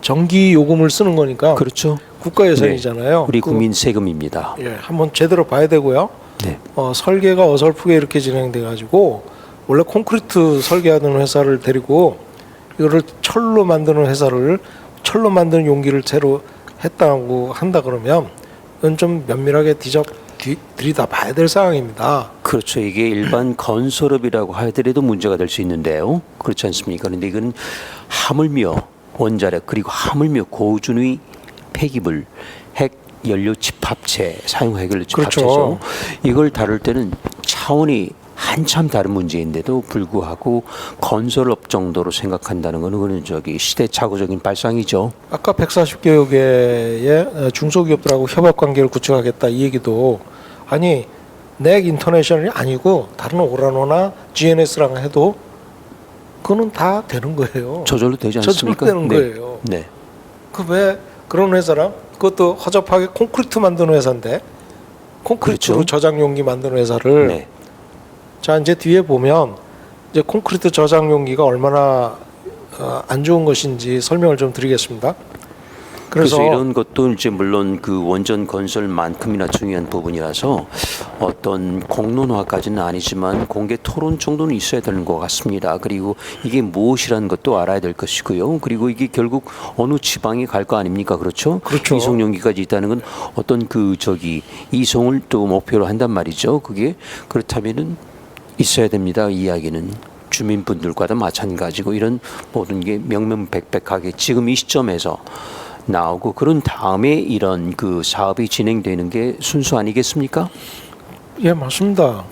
전기 요금을 쓰는 거니까 그렇죠. 국가 예산이잖아요. 우리 국민 세금입니다. 예, 한번 제대로 봐야 되고요. 네. 설계가 어설프게 이렇게 진행돼 가지고 원래 콘크리트 설계하는 회사를 데리고 이거를 철로 만드는 철로 만드는 용기를 새로 했다고 한다 그러면 이건 좀 면밀하게 들이다 봐야 될 상황입니다. 그렇죠. 이게 일반 건설업이라고 하더라도 문제가 될 수 있는데요. 그렇지 않습니까? 그런데 이건 하물며 원자력 그리고 하물며 고준위 폐기물, 핵 연료 집합체, 사용 핵 연료 집합체죠. 그렇죠. 이걸 다룰 때는 차원이 한참 다른 문제인데도 불구하고 건설업 정도로 생각한다는 것은 그는 시대착오적인 발상이죠. 아까 140개 개의 중소기업들하고 협업 관계를 구축하겠다 이 얘기도 아니 넥 인터내셔널이 아니고 다른 오라노나 GNS랑 해도 그거는 다 되는 거예요. 저절로 되지 않습니까? 저절로 되는 거예요. 네. 그 왜 그런 회사랑 그것도 허접하게 콘크리트 만드는 회사인데 콘크리트로 그렇죠. 저장 용기 만드는 회사를 네. 자 이제 뒤에 보면 이제 콘크리트 저장 용기가 얼마나 안 좋은 것인지 설명을 좀 드리겠습니다. 그래서 이런 것도 이제 물론 그 원전 건설만큼이나 중요한 부분이라서 어떤 공론화까지는 아니지만 공개 토론 정도는 있어야 되는 것 같습니다. 그리고 이게 무엇이라는 것도 알아야 될 것이고요. 그리고 이게 결국 어느 지방에 갈 거 아닙니까? 그렇죠? 그렇죠. 이송 연기까지 있다는 건 어떤 이송을 또 목표로 한단 말이죠. 그게 그렇다면은 있어야 됩니다. 이야기는. 주민분들과도 마찬가지고 이런 모든 게 명명백백하게 지금 이 시점에서 나오고 그런 다음에 이런 그 사업이 진행되는 게 순수 아니겠습니까? 예, 맞습니다.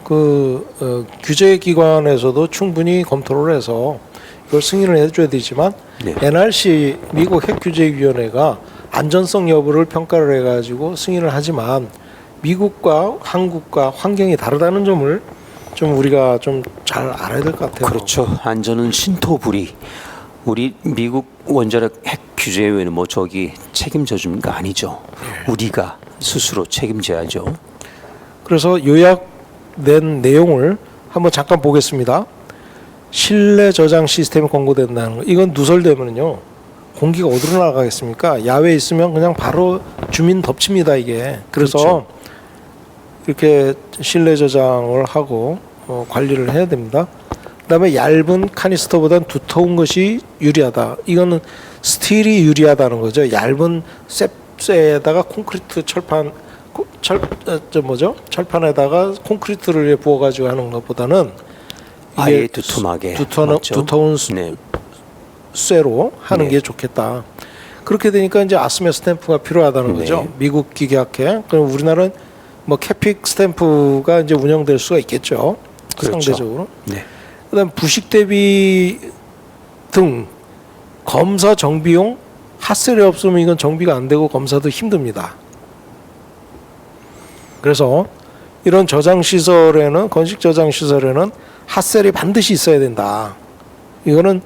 규제 기관에서도 충분히 검토를 해서 이걸 승인을 해줘야 되지만 네. NRC 미국 핵규제위원회가 안전성 여부를 평가를 해가지고 승인을 하지만 미국과 한국과 환경이 다르다는 점을 좀 우리가 좀 잘 알아야 될 것 같아요. 그렇죠. 안전은 신토부리. 우리 미국 원자력 핵 규제위원회는 뭐 책임져 주는 거 아니죠. 우리가 스스로 책임져야죠. 그래서 요약된 내용을 한번 잠깐 보겠습니다. 실내 저장 시스템이 권고된다는 거. 이건 누설되면요 공기가 어디로 나가겠습니까? 야외에 있으면 그냥 바로 주민 덮칩니다 이게. 그래서 그렇죠. 이렇게 실내 저장을 하고 관리를 해야 됩니다. 그다음에 얇은 카니스터보다는 두터운 것이 유리하다. 이거는 스틸이 유리하다는 거죠. 얇은 쇠에다가 콘크리트 철판에다가 콘크리트를 부어가지고 하는 것보다는 아예 두툼하게 두터운 네. 쇠로 하는 네. 게 좋겠다. 그렇게 되니까 이제 아스메 스탬프가 필요하다는 네. 거죠. 미국 기계학회. 그럼 우리나라는 뭐 캐픽 스탬프가 이제 운영될 수가 있겠죠. 그렇죠. 상대적으로. 네. 그다음 부식 대비 등 검사 정비용 핫셀이 없으면 이건 정비가 안 되고 검사도 힘듭니다. 그래서 이런 저장 시설에는 건식 저장 시설에는 핫셀이 반드시 있어야 된다. 이거는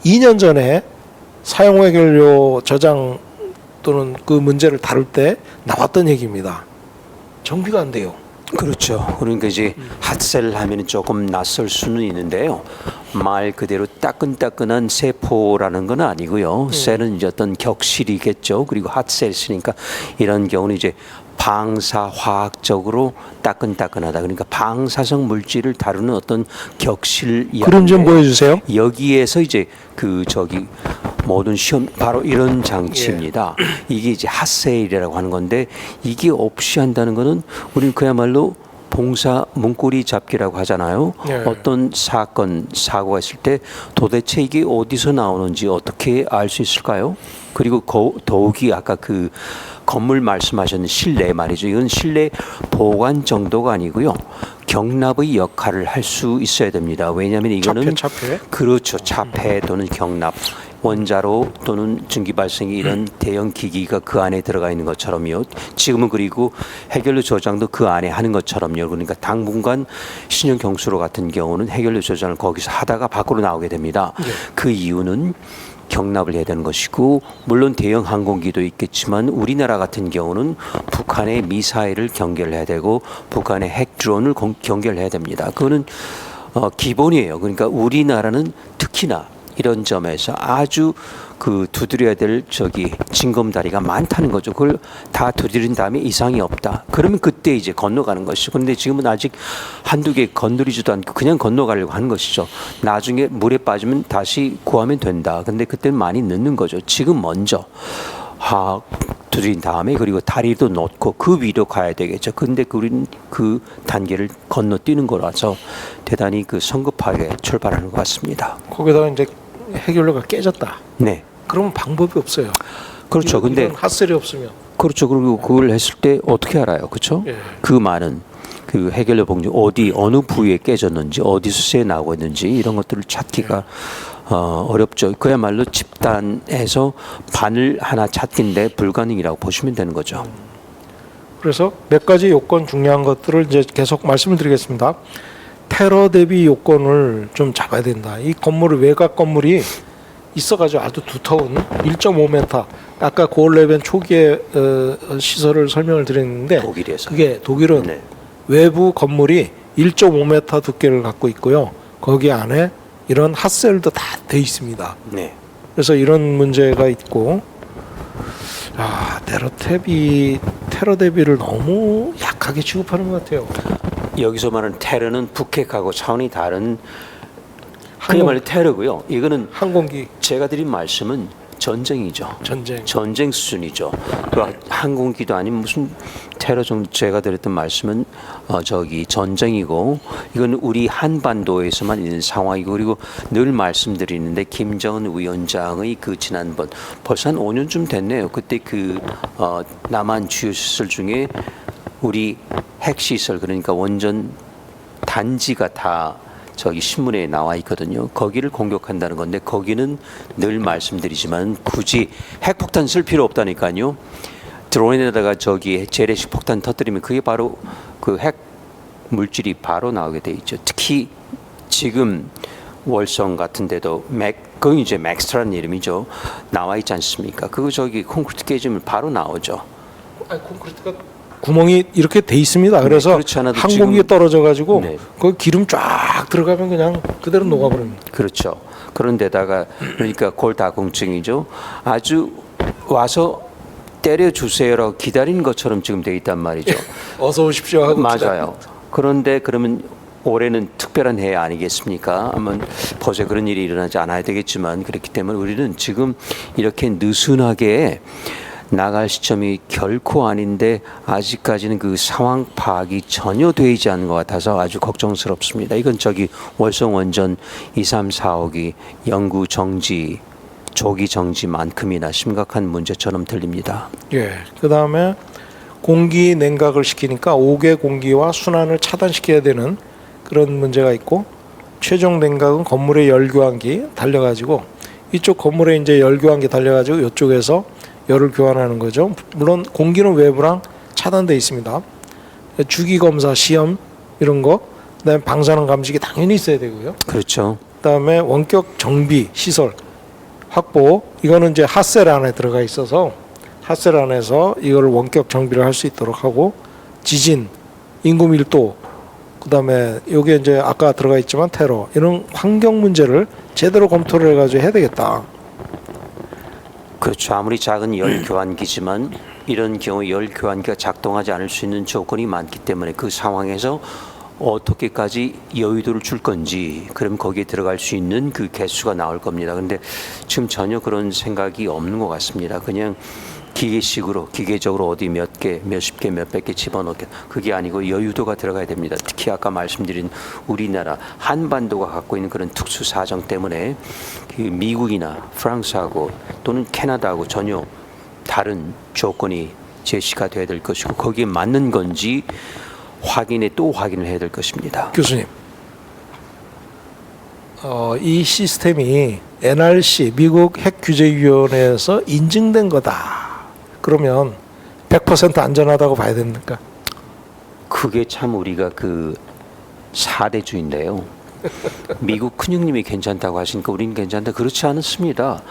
2년 전에 사용 해결료 저장 또는 그 문제를 다룰 때 나왔던 얘기입니다. 정비가 안 돼요. 그렇죠. 그러니까 이제 핫셀 하면은 조금 낯설 수는 있는데요. 말 그대로 따끈따끈한 세포라는 건 아니고요. 셀은 이제 어떤 격실이겠죠. 그리고 핫셀이니까 이런 경우는 이제 방사화학적으로 따끈따끈하다. 그러니까 방사성 물질을 다루는 어떤 격실 그림 좀 보여주세요. 여기에서 이제 모든 시험 바로 이런 장치입니다. 이게 이제 핫세일이라고 하는 건데 이게 없이 한다는 거는 우리는 그야말로 봉사 문고리 잡기라고 하잖아요. 예. 어떤 사고가 있을 때 도대체 이게 어디서 나오는지 어떻게 알 수 있을까요? 그리고 더욱이 아까 그 건물 말씀하셨는 실내 말이죠. 이건 실내 보관 정도가 아니고요. 경납의 역할을 할 수 있어야 됩니다. 왜냐하면 이거는 차폐. 그렇죠. 차폐 또는 경납. 원자로 또는 증기 발생이 이런 대형 기기가 그 안에 들어가 있는 것처럼요. 지금은 그리고 해결료 저장도 그 안에 하는 것처럼요. 그러니까 당분간 신형 경수로 같은 경우는 해결료 저장을 거기서 하다가 밖으로 나오게 됩니다. 그 이유는 경납을 해야 되는 것이고 물론 대형 항공기도 있겠지만 우리나라 같은 경우는 북한의 미사일을 경계를 해야 되고 북한의 핵 드론을 경계를 해야 됩니다. 그거는 기본이에요. 그러니까 우리나라는 특히나 이런 점에서 아주 두드려야 될 징검다리가 많다는 거죠. 그걸 다 두드린 다음에 이상이 없다. 그러면 그때 이제 건너가는 것이죠. 그런데 지금은 아직 한두 개 건드리지도 않고 그냥 건너가려고 하는 것이죠. 나중에 물에 빠지면 다시 구하면 된다. 근데 그때는 많이 늦는 거죠. 지금 먼저 두드린 다음에 그리고 다리도 놓고 그 위로 가야 되겠죠. 근데 우리는 그 단계를 건너뛰는 거라서 대단히 성급하게 출발하는 것 같습니다. 거기다가 이제 해결료가 깨졌다. 네. 그러면 방법이 없어요. 그렇죠. 근데 핫셀이 없으면. 그렇죠. 그리고 그걸 했을 때 어떻게 알아요? 그렇죠? 예. 그 많은 해결료 봉지 어느 부위에 깨졌는지 어디서 새 나오고 있는지 이런 것들을 찾기가 어렵죠. 그야말로 집단에서 바늘 하나 찾기인데 불가능이라고 보시면 되는 거죠. 그래서 몇 가지 요건 중요한 것들을 이제 계속 말씀을 드리겠습니다. 테러 대비 요건을 좀 잡아야 된다. 이 건물의 외곽 건물이 있어가지고 아주 두터운 1.5m. 아까 고올레벤 초기에 시설을 설명을 드렸는데 독일에서. 그게 독일은 네. 외부 건물이 1.5m 두께를 갖고 있고요. 거기 안에 이런 핫셀도 다 돼 있습니다. 네. 그래서 이런 문제가 있고 테러 대비를 너무 약하게 취급하는 것 같아요. 여기서 말하는 테러는 북핵하고 차원이 다른 그야말로 테러고요. 이거는 항공기 제가 드린 말씀은 전쟁이죠. 전쟁 수준이죠. 또 항공기도 아닌 무슨 테러 정도. 제가 드렸던 말씀은 전쟁이고 이건 우리 한반도에서만 있는 상황이고, 그리고 늘 말씀드리는데 김정은 위원장의 그 지난번 벌써 한 5년쯤 됐네요. 그때 남한 주요 시설 중에 우리 핵시설, 그러니까 원전 단지가 다 신문에 나와 있거든요. 거기를 공격한다는 건데, 거기는 늘 말씀드리지만 굳이 핵폭탄 쓸 필요 없다니까요. 드론에다가 재래식 폭탄 터뜨리면 그게 바로 그 핵 물질이 바로 나오게 돼 있죠. 특히 지금 월성 같은 데도 그건 이제 맥스트라는 이름이죠. 나와 있지 않습니까? 그거 콘크리트 깨지면 바로 나오죠. 콘크리트가 구멍이 이렇게 돼 있습니다. 그래서 그렇지 않아도 항공기에 지금, 떨어져 가지고 네. 그 기름 쫙 들어가면 그냥 그대로 녹아버립니다. 그렇죠. 그런데다가 그러니까 골다공증이죠. 아주 와서 때려주세요라고 기다리는 것처럼 지금 돼 있단 말이죠. 어서 오십시오 하고 맞아요. 그런데 그러면 올해는 특별한 해 아니겠습니까? 한번 벌써 그런 일이 일어나지 않아야 되겠지만, 그렇기 때문에 우리는 지금 이렇게 느슨하게 나갈 시점이 결코 아닌데 아직까지는 그 상황 파악이 전혀 되지 않은 것 같아서 아주 걱정스럽습니다. 이건 월성 원전 2, 3, 4호기 연구 정지, 조기 정지만큼이나 심각한 문제처럼 들립니다. 예. 그다음에 공기 냉각을 시키니까 5개 공기와 순환을 차단시켜야 되는 그런 문제가 있고, 최종 냉각은 건물의 열교환기 달려가지고 이쪽 건물에 이제 열교환기 달려가지고 이쪽에서 열을 교환하는 거죠. 물론 공기는 외부랑 차단돼 있습니다. 주기 검사 시험 이런 거, 그다음에 방사능 감식이 당연히 있어야 되고요. 그렇죠. 그다음에 원격 정비 시설 확보, 이거는 이제 핫셀 안에 들어가 있어서 핫셀 안에서 이거를 원격 정비를 할 수 있도록 하고, 지진, 인구 밀도, 그다음에 여기에 이제 아까 들어가 있지만 테러, 이런 환경 문제를 제대로 검토를 해가지고 해야 되겠다. 그렇죠. 아무리 작은 열 교환기지만 이런 경우 열 교환기가 작동하지 않을 수 있는 조건이 많기 때문에 그 상황에서 어떻게까지 여유도를 줄 건지, 그럼 거기에 들어갈 수 있는 그 개수가 나올 겁니다. 그런데 지금 전혀 그런 생각이 없는 것 같습니다. 그냥 기계적으로 어디 몇 개, 몇십 개, 몇백 개 집어넣게, 그게 아니고 여유도가 들어가야 됩니다. 특히 아까 말씀드린 우리나라 한반도가 갖고 있는 그런 특수 사정 때문에 그 미국이나 프랑스하고 또는 캐나다하고 전혀 다른 조건이 제시가 돼야 될 것이고, 거기에 맞는 건지 확인을 해야 될 것입니다. 교수님, 이 시스템이 NRC 미국 핵규제위원회에서 인증된 거다. 그러면 100% 안전하다고 봐야 됩니까? 그게 참 우리가 사대주인데요. 미국 큰형님이 괜찮다고 하시니까 우리는 괜찮다. 그렇지 않습니다.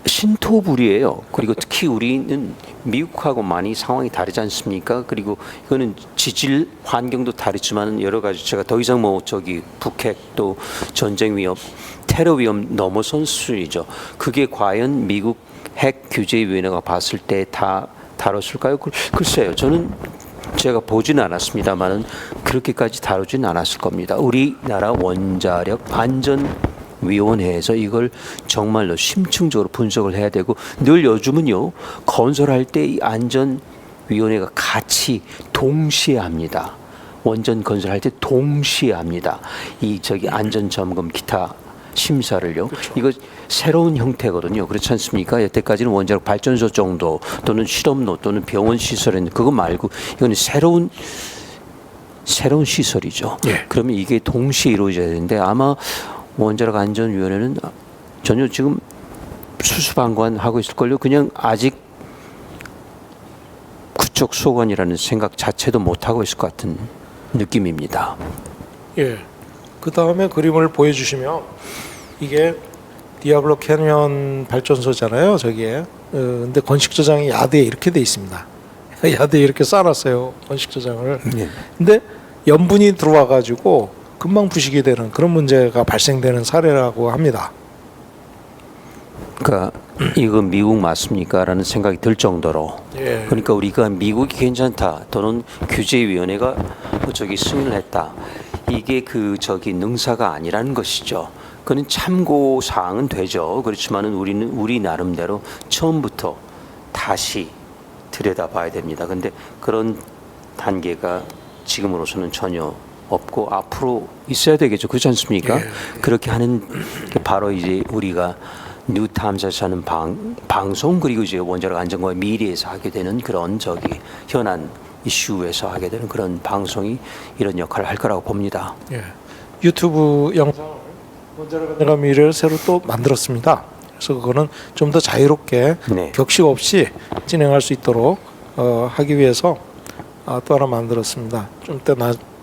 신토불이에요. 그리고 특히 우리는 미국하고 많이 상황이 다르지 않습니까? 그리고 이거는 지질 환경도 다르지만 여러 가지, 제가 더 이상 북핵 또 전쟁 위험, 테러 위험 넘어선 수준이죠. 그게 과연 미국 핵규제위원회가 봤을 때 다 다뤘을까요? 글쎄요. 제가 보지는 않았습니다만은 그렇게까지 다루지는 않았을 겁니다. 우리나라 원자력 안전위원회에서 이걸 정말로 심층적으로 분석을 해야 되고, 늘 요즘은요 건설할 때 이 안전위원회가 같이 동시에 합니다. 원전 건설할 때 동시에 합니다. 안전점검 기타 심사를요. 그렇죠. 이거 새로운 형태거든요. 그렇지 않습니까? 여태까지는 원자력 발전소 정도 또는 실험로 또는 병원 시설은 그거 말고 이거는 새로운 시설이죠. 예. 그러면 이게 동시에 이루어져야 되는데, 아마 원자력 안전위원회는 전혀 지금 수수방관하고 있을걸요. 그냥 아직 그쪽 소관이라는 생각 자체도 못하고 있을 것 같은 느낌입니다. 예. 그 다음에 그림을 보여주시면 이게 디아블로 캐년 발전소잖아요. 저기에. 근데 건식 저장이 야드에 이렇게 돼 있습니다. 야드에 이렇게 쌓아놨어요. 건식 저장을. 네. 근데 염분이 들어와 가지고 금방 부식이 되는 그런 문제가 발생되는 사례라고 합니다. 그러니까 이거 미국 맞습니까?라는 생각이 들 정도로 예. 그러니까 우리가 미국이 괜찮다 또는 규제위원회가 저기 승인을 했다 이게 그 저기 능사가 아니라는 것이죠. 그는 참고 사항은 되죠. 그렇지만은 우리 나름대로 처음부터 다시 들여다봐야 됩니다. 근데 그런 단계가 지금으로서는 전혀 없고 앞으로 있어야 되겠죠. 그렇지 않습니까? 예. 그렇게 하는 게 바로 이제 우리가 뉴타임즈에서 하는 방송 그리고 이제 원자력 안전과의 미래에서 하게 되는 그런 저기 현안 이슈에서 하게 되는 그런 방송이 이런 역할을 할 거라고 봅니다. 예. 유튜브 영상을 원자력 안전과 미래를 새로 또 만들었습니다. 그래서 그거는 좀 더 자유롭게 네. 격식 없이 진행할 수 있도록 하기 위해서 또 하나 만들었습니다. 좀 이따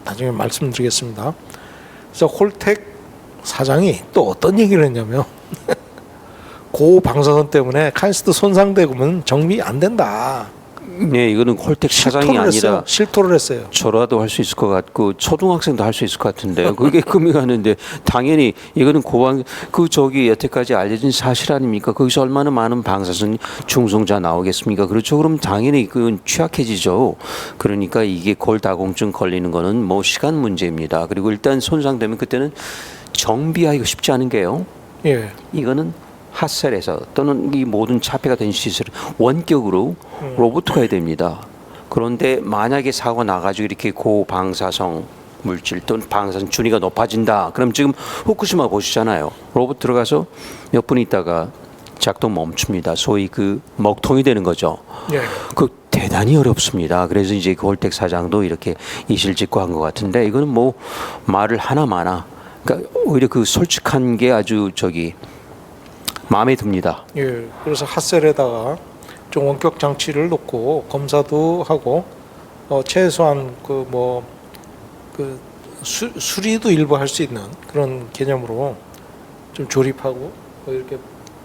나중에 말씀드리겠습니다. 그래서 홀텍 사장이 또 어떤 얘기를 했냐면 고 방사선 때문에 카이스트 손상되면 정비 안 된다. 네, 이거는 콜텍 사장이 실토를 아니라 했어요. 실토를 했어요. 저라도 할 수 있을 것 같고 초등학생도 할 수 있을 것 같은데 그게 금이 가는데 당연히 이거는 고방 그 저기 여태까지 알려진 사실 아닙니까? 거기서 얼마나 많은 방사선 중성자 나오겠습니까? 그렇죠. 그럼 당연히 그건 취약해지죠. 그러니까 이게 골다공증 걸리는 거는 뭐 시간 문제입니다. 그리고 일단 손상되면 그때는 정비하기가 쉽지 않은 게요. 예. 이거는 핫셀에서 또는 이 모든 차폐가 된 시설을 원격으로 로봇 가야 됩니다. 그런데 만약에 사고 나가지고 이렇게 고방사성 물질 또는 방사선 준위가 높아진다. 그럼 지금 후쿠시마 보시잖아요. 로봇 들어가서 몇 분 있다가 작동 멈춥니다. 소위 그 먹통이 되는 거죠. 예. 그 대단히 어렵습니다. 그래서 이제 그 홀텍 사장도 이렇게 이실직고한 것 같은데 이거는 뭐 말을 하나마나 그러니까 오히려 그 솔직한 게 아주 저기 마음에 듭니다. 예. 그래서 핫셀에다가 좀 원격 장치를 놓고 검사도 하고 최소한 수리도 일부 할 수 있는 그런 개념으로 좀 조립하고 이렇게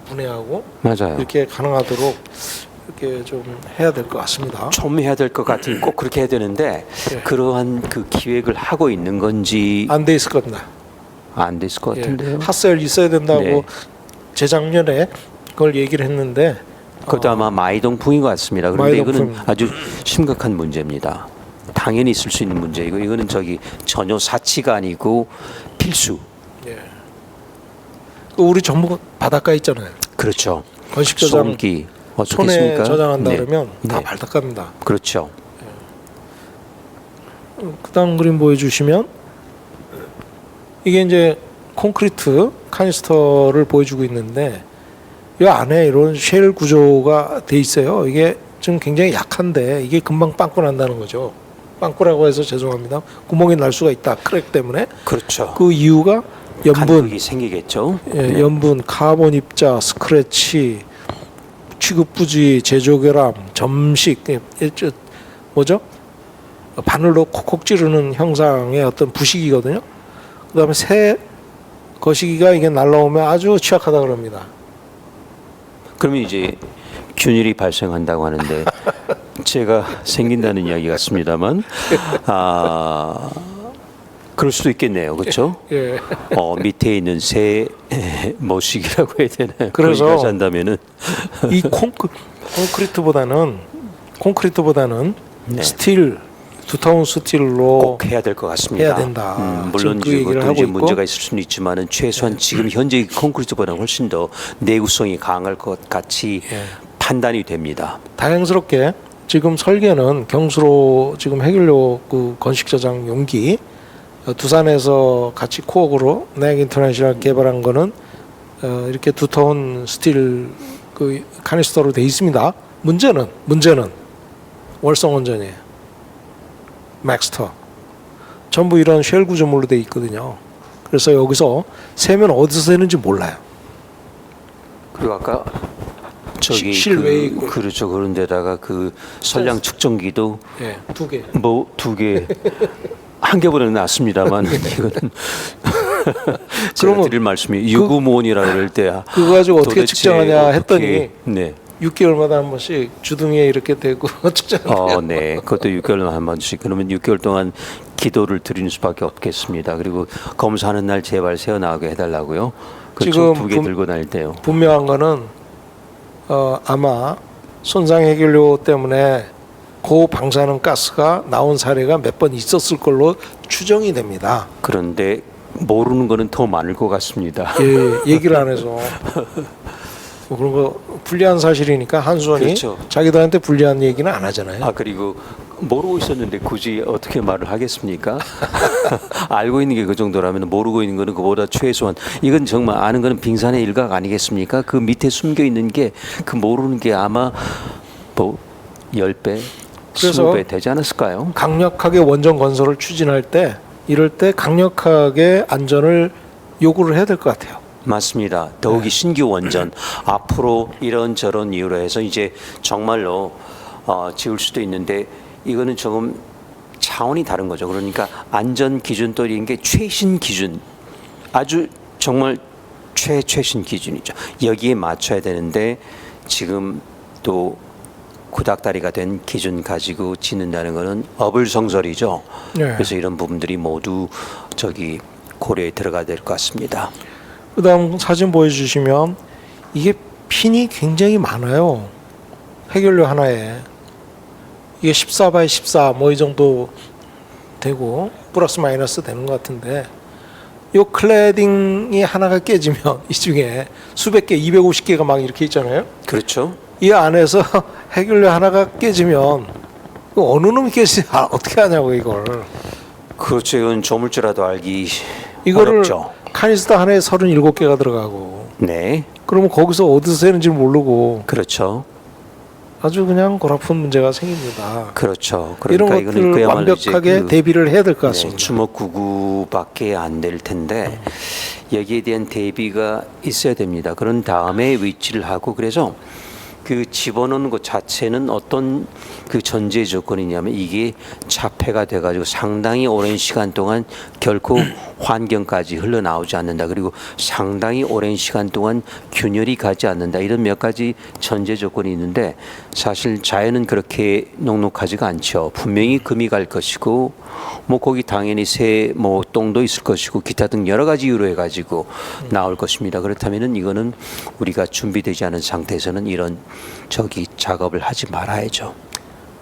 분해하고 맞아요. 이렇게 가능하도록 이렇게 좀 해야 될 것 같습니다. 좀 해야 될 것 같은 꼭 그렇게 해야 되는데 예. 그러한 그 기획을 하고 있는 건지 안 돼 있을 겁니다. 안 됐을 것 같은데요. 예. 핫셀 있어야 된다고 네. 재작년에 그걸 얘기를 했는데 그것도 아마 마이동풍인 것 같습니다. 그런데 이거는 마이동풍. 아주 심각한 문제입니다. 당연히 있을 수 있는 문제이고 이거는 저기 전혀 사치가 아니고 필수. 예. 우리 전부 바닷가에 있잖아요. 그렇죠. 건식 저장 솜기 손에 어떻겠습니까? 저장한다 네. 그러면 다 네. 바닷가입니다. 그렇죠. 그다음 그림 보여주시면 이게 이제 콘크리트 카니스터를 보여주고 있는데 이 안에 이런 쉘 구조가 돼 있어요. 이게 지금 굉장히 약한데 이게 금방 빵꾸 난다는 거죠. 빵꾸라고 해서 죄송합니다. 구멍이 날 수가 있다. 크랙 때문에. 그렇죠. 그 이유가 염분, 간극이 생기겠죠. 예, 염분, 카본 입자, 스크래치, 취급 부지, 제조결함, 점식, 뭐죠? 바늘로 콕콕 찌르는 형상의 어떤 부식이거든요. 그다음에 새 거시기가 이게 날라오면 아주 취약하다 그럽니다. 그러면 이제 균일이 발생한다고 하는데 제가 생긴다는 이야기 같습니다만 그럴 수도 있겠네요, 그렇죠? 예. 밑에 있는 새 모식이라고 해야 되나요? 그래서 거기까지 한다면은 이 콘크리트보다는 네. 스틸 두터운 스틸로 꼭 해야 될 것 같습니다. 해야 된다. 물론 지금 그 이제 얘기를 그것도 하고 이제 있고. 문제가 있을 수는 있지만은 최소한 지금 현재 콘크리트보다 훨씬 더 내구성이 강할 것 같이 예. 판단이 됩니다. 다행스럽게 지금 설계는 경수로 지금 해결료 그 건식 저장 용기 두산에서 같이 코어로 넥 인터내셔널 개발한 거는 이렇게 두터운 스틸 그 카니스터로 돼 있습니다. 문제는 월성 원전이에요. 맥스터 전부 이런 쉘 구조물로 돼 있거든요. 그래서 여기서 세면 어디서 새는지 몰라요. 그리고 아까 저기 실외에 있고. 그렇죠. 그런 데다가 그 선량 측정기도 예, 두 개. 뭐 두 개 한 개보다는 낫습니다만 이거는 제가 그러면 드릴 말씀이 유구무원이라고 그럴 때 그거 가지고 어떻게 도대체 측정하냐 했더니 어떻게, 네. 6개월마다 한 번씩 주둥이에 이렇게 대고 측정해요. 네. 그것도 6개월에 한 번씩. 그러면 6개월 동안 기도를 드리는 수밖에 없겠습니다. 그리고 검사하는 날 제발 새어나가게 해달라고요. 그렇죠. 지금 두 개 들고 다닐 때요. 분명한 거는 아마 손상 해결료 때문에 고 방사능 가스가 나온 사례가 몇 번 있었을 걸로 추정이 됩니다. 그런데 모르는 거는 더 많을 것 같습니다. 예, 얘기를 안 해서 뭐 그런 거 불리한 사실이니까 한수원이 그렇죠. 자기들한테 불리한 얘기는 안 하잖아요. 아 그리고 모르고 있었는데 굳이 어떻게 말을 하겠습니까? 알고 있는 게 그 정도라면 모르고 있는 거는 그보다 최소한 이건 정말 아는 거는 빙산의 일각 아니겠습니까? 그 밑에 숨겨 있는 게 그 모르는 게 아마 뭐 10배, 그래서 20배 되지 않았을까요? 강력하게 원전 건설을 추진할 때 이럴 때 강력하게 안전을 요구를 해야 될 것 같아요. 맞습니다. 더욱이 신규 원전 앞으로 이런저런 이유로 해서 이제 정말로 지을 수도 있는데 이거는 조금 차원이 다른 거죠. 그러니까 안전 기준 또 이런 게 최신 기준 아주 정말 최신 기준이죠. 여기에 맞춰야 되는데 지금 또 구닥다리가 된 기준 가지고 짓는다는 거는 어불성설이죠. 네. 그래서 이런 부분들이 모두 저기 고려에 들어가야 될 것 같습니다. 그다음 사진 보여주시면 이게 핀이 굉장히 많아요. 해결료 하나에 이게 14 × 14 뭐 이 정도 되고 플러스 마이너스 되는 것 같은데 요 클래딩이 하나가 깨지면 이 중에 수백 개, 250개가 막 이렇게 있잖아요. 그렇죠. 이 안에서 해결료 하나가 깨지면 이거 어느 놈이 깨지 어떻게 하냐고 이걸. 그렇죠. 이건 조물주라도 알기 이거를 어렵죠. 카니스터 하나에 37개가 들어가고 네, 그러면 거기서 어디서 새는지 모르고 그렇죠. 아주 그냥 골아픈 문제가 생깁니다. 그렇죠. 이런 그러니까 이거는 것들을 그야말로 이제 완벽하게 그 대비를 해야 될 것 네, 같습니다. 주먹구구밖에 안 될 텐데 여기에 대한 대비가 있어야 됩니다. 그런 다음에 위치를 하고 그래서 그 집어넣는 것 자체는 어떤 그 전제 조건이냐면 이게 자폐가 돼가지고 상당히 오랜 시간 동안 결코 환경까지 흘러나오지 않는다. 그리고 상당히 오랜 시간 동안 균열이 가지 않는다. 이런 몇 가지 전제 조건이 있는데 사실 자연은 그렇게 녹록하지가 않죠. 분명히 금이 갈 것이고 뭐 거기 당연히 새 뭐 똥도 있을 것이고 기타 등 여러 가지 이유로 해가지고 나올 것입니다. 그렇다면은 이거는 우리가 준비되지 않은 상태에서는 이런 저기 작업을 하지 말아야죠.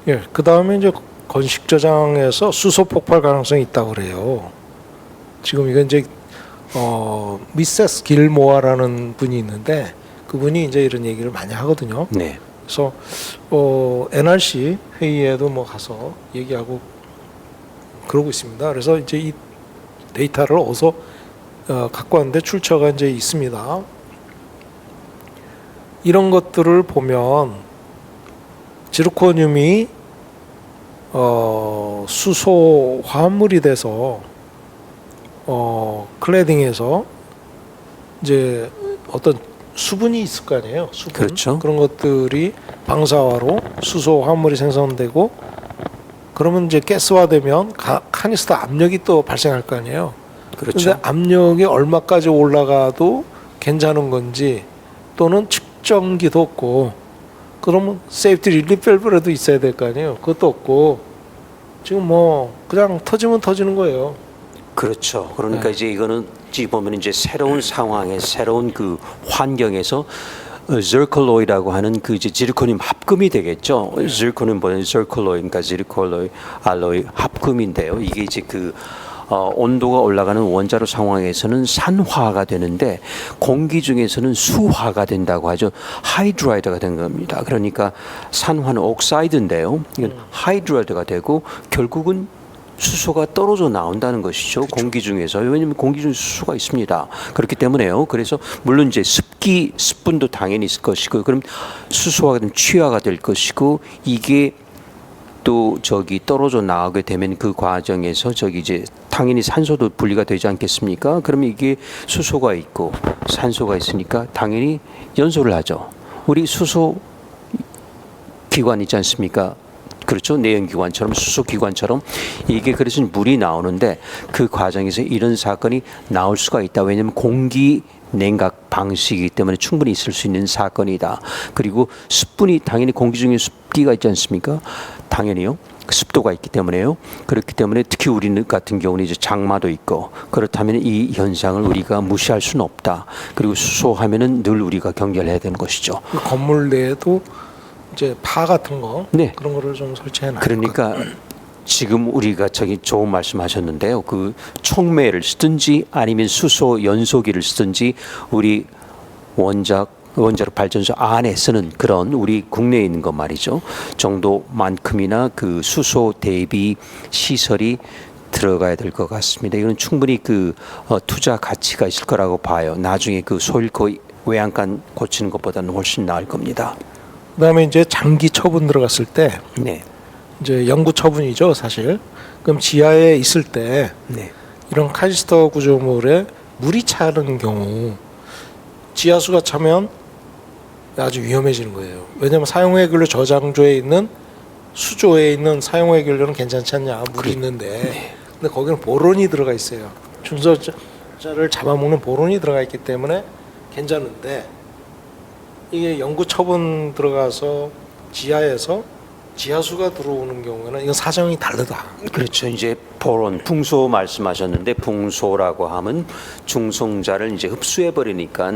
예, 그 다음에 이제 건식 저장에서 수소 폭발 가능성이 있다고 그래요. 지금 이건 이제 미세스 길모아라는 분이 있는데 그분이 이제 이런 얘기를 많이 하거든요. 네. 그래서 NRC 회의에도 뭐 가서 얘기하고 그러고 있습니다. 그래서 이제 이 데이터를 어디서 갖고 왔는데 출처가 이제 있습니다. 이런 것들을 보면 지르코늄이 수소 화합물이 돼서 클래딩에서 이제 어떤 수분이 있을 거 아니에요. 수분. 그렇죠. 그런 것들이 방사화로 수소 화합물이 생성되고 그러면 이제 가스화되면 카니스터 압력이 또 발생할 거 아니에요. 그렇죠. 그런데 압력이 얼마까지 올라가도 괜찮은 건지 또는 측정기도 없고 그러면 세이프티 릴리프 밸브라도 있어야 될 거 아니에요. 그것도 없고 지금 뭐 그냥 터지면 터지는 거예요. 그렇죠. 그러니까 네. 이제 이거는 지금 보면 이제 새로운 상황에 새로운 그 환경에서 zircaloy라고 하는 그 이제 지르코늄 합금이 되겠죠. 지르코늄보다는 zircaloy, 그러니까 지르콜로이 알로이 합금인데요. 이게 이제 그 온도가 올라가는 원자로 상황에서는 산화가 되는데 공기 중에서는 수화가 된다고 하죠. 하이드라이드가 된 겁니다. 그러니까 산화는 옥사이드인데요. 이건 하이드라이드가 되고 결국은 수소가 떨어져 나온다는 것이죠. 그렇죠. 공기 중에서. 왜냐하면 공기 중에 수소가 있습니다. 그렇기 때문에요. 그래서 물론 이제 습분도 당연히 있을 것이고 그럼 수소화가 되면 취화가 될 것이고 이게 또 저기 떨어져 나가게 되면 그 과정에서 저기 이제 당연히 산소도 분리가 되지 않겠습니까? 그러면 이게 수소가 있고 산소가 있으니까 당연히 연소를 하죠. 우리 수소 기관 있지 않습니까? 그렇죠. 내연기관처럼 수소기관처럼 이게 그래서 물이 나오는데 그 과정에서 이런 사건이 나올 수가 있다. 왜냐하면 공기 냉각 방식이기 때문에 충분히 있을 수 있는 사건이다. 그리고 습분이 당연히 공기 중에 습기가 있지 않습니까? 당연히요. 습도가 있기 때문에요. 그렇기 때문에 특히 우리 같은 경우는 이제 장마도 있고 그렇다면 이 현상을 우리가 무시할 수는 없다. 그리고 수소하면은 늘 우리가 경계를 해야 되는 것이죠. 그 건물 내에도 이제 파 같은 거 네. 그런 거를 좀 설치해 놔야 그러니까 지금 우리가 저기 좋은 말씀하셨는데요. 그 촉매를 쓰든지 아니면 수소 연소기를 쓰든지 우리 원자력 발전소 안에 쓰는 그런 우리 국내에 있는 것 말이죠. 정도만큼이나 그 수소 대비 시설이 들어가야 될 것 같습니다. 이건 충분히 그 투자 가치가 있을 거라고 봐요. 나중에 그 소일코 외양간 고치는 것보다는 훨씬 나을 겁니다. 그다음에 이제 장기 처분 들어갔을 때 네, 이제 영구 처분이죠, 사실. 그럼 지하에 있을 때 네, 이런 카이스터 구조물에 물이 차는 경우 지하수가 차면 아주 위험해지는 거예요. 왜냐하면 사용해결료 저장조에 있는 수조에 있는 사용해결료는 괜찮지 않냐, 물이 있는데 근데 거기는 보론이 들어가 있어요. 중소자를 잡아먹는 보론이 들어가 있기 때문에 괜찮은데 이게 영구 처분 들어가서 지하에서 지하수가 들어오는 경우에는 이건 사정이 다르다. 그렇죠. 이제 보론, 풍소 말씀하셨는데 풍소라고 하면 중성자를 이제 흡수해 버리니까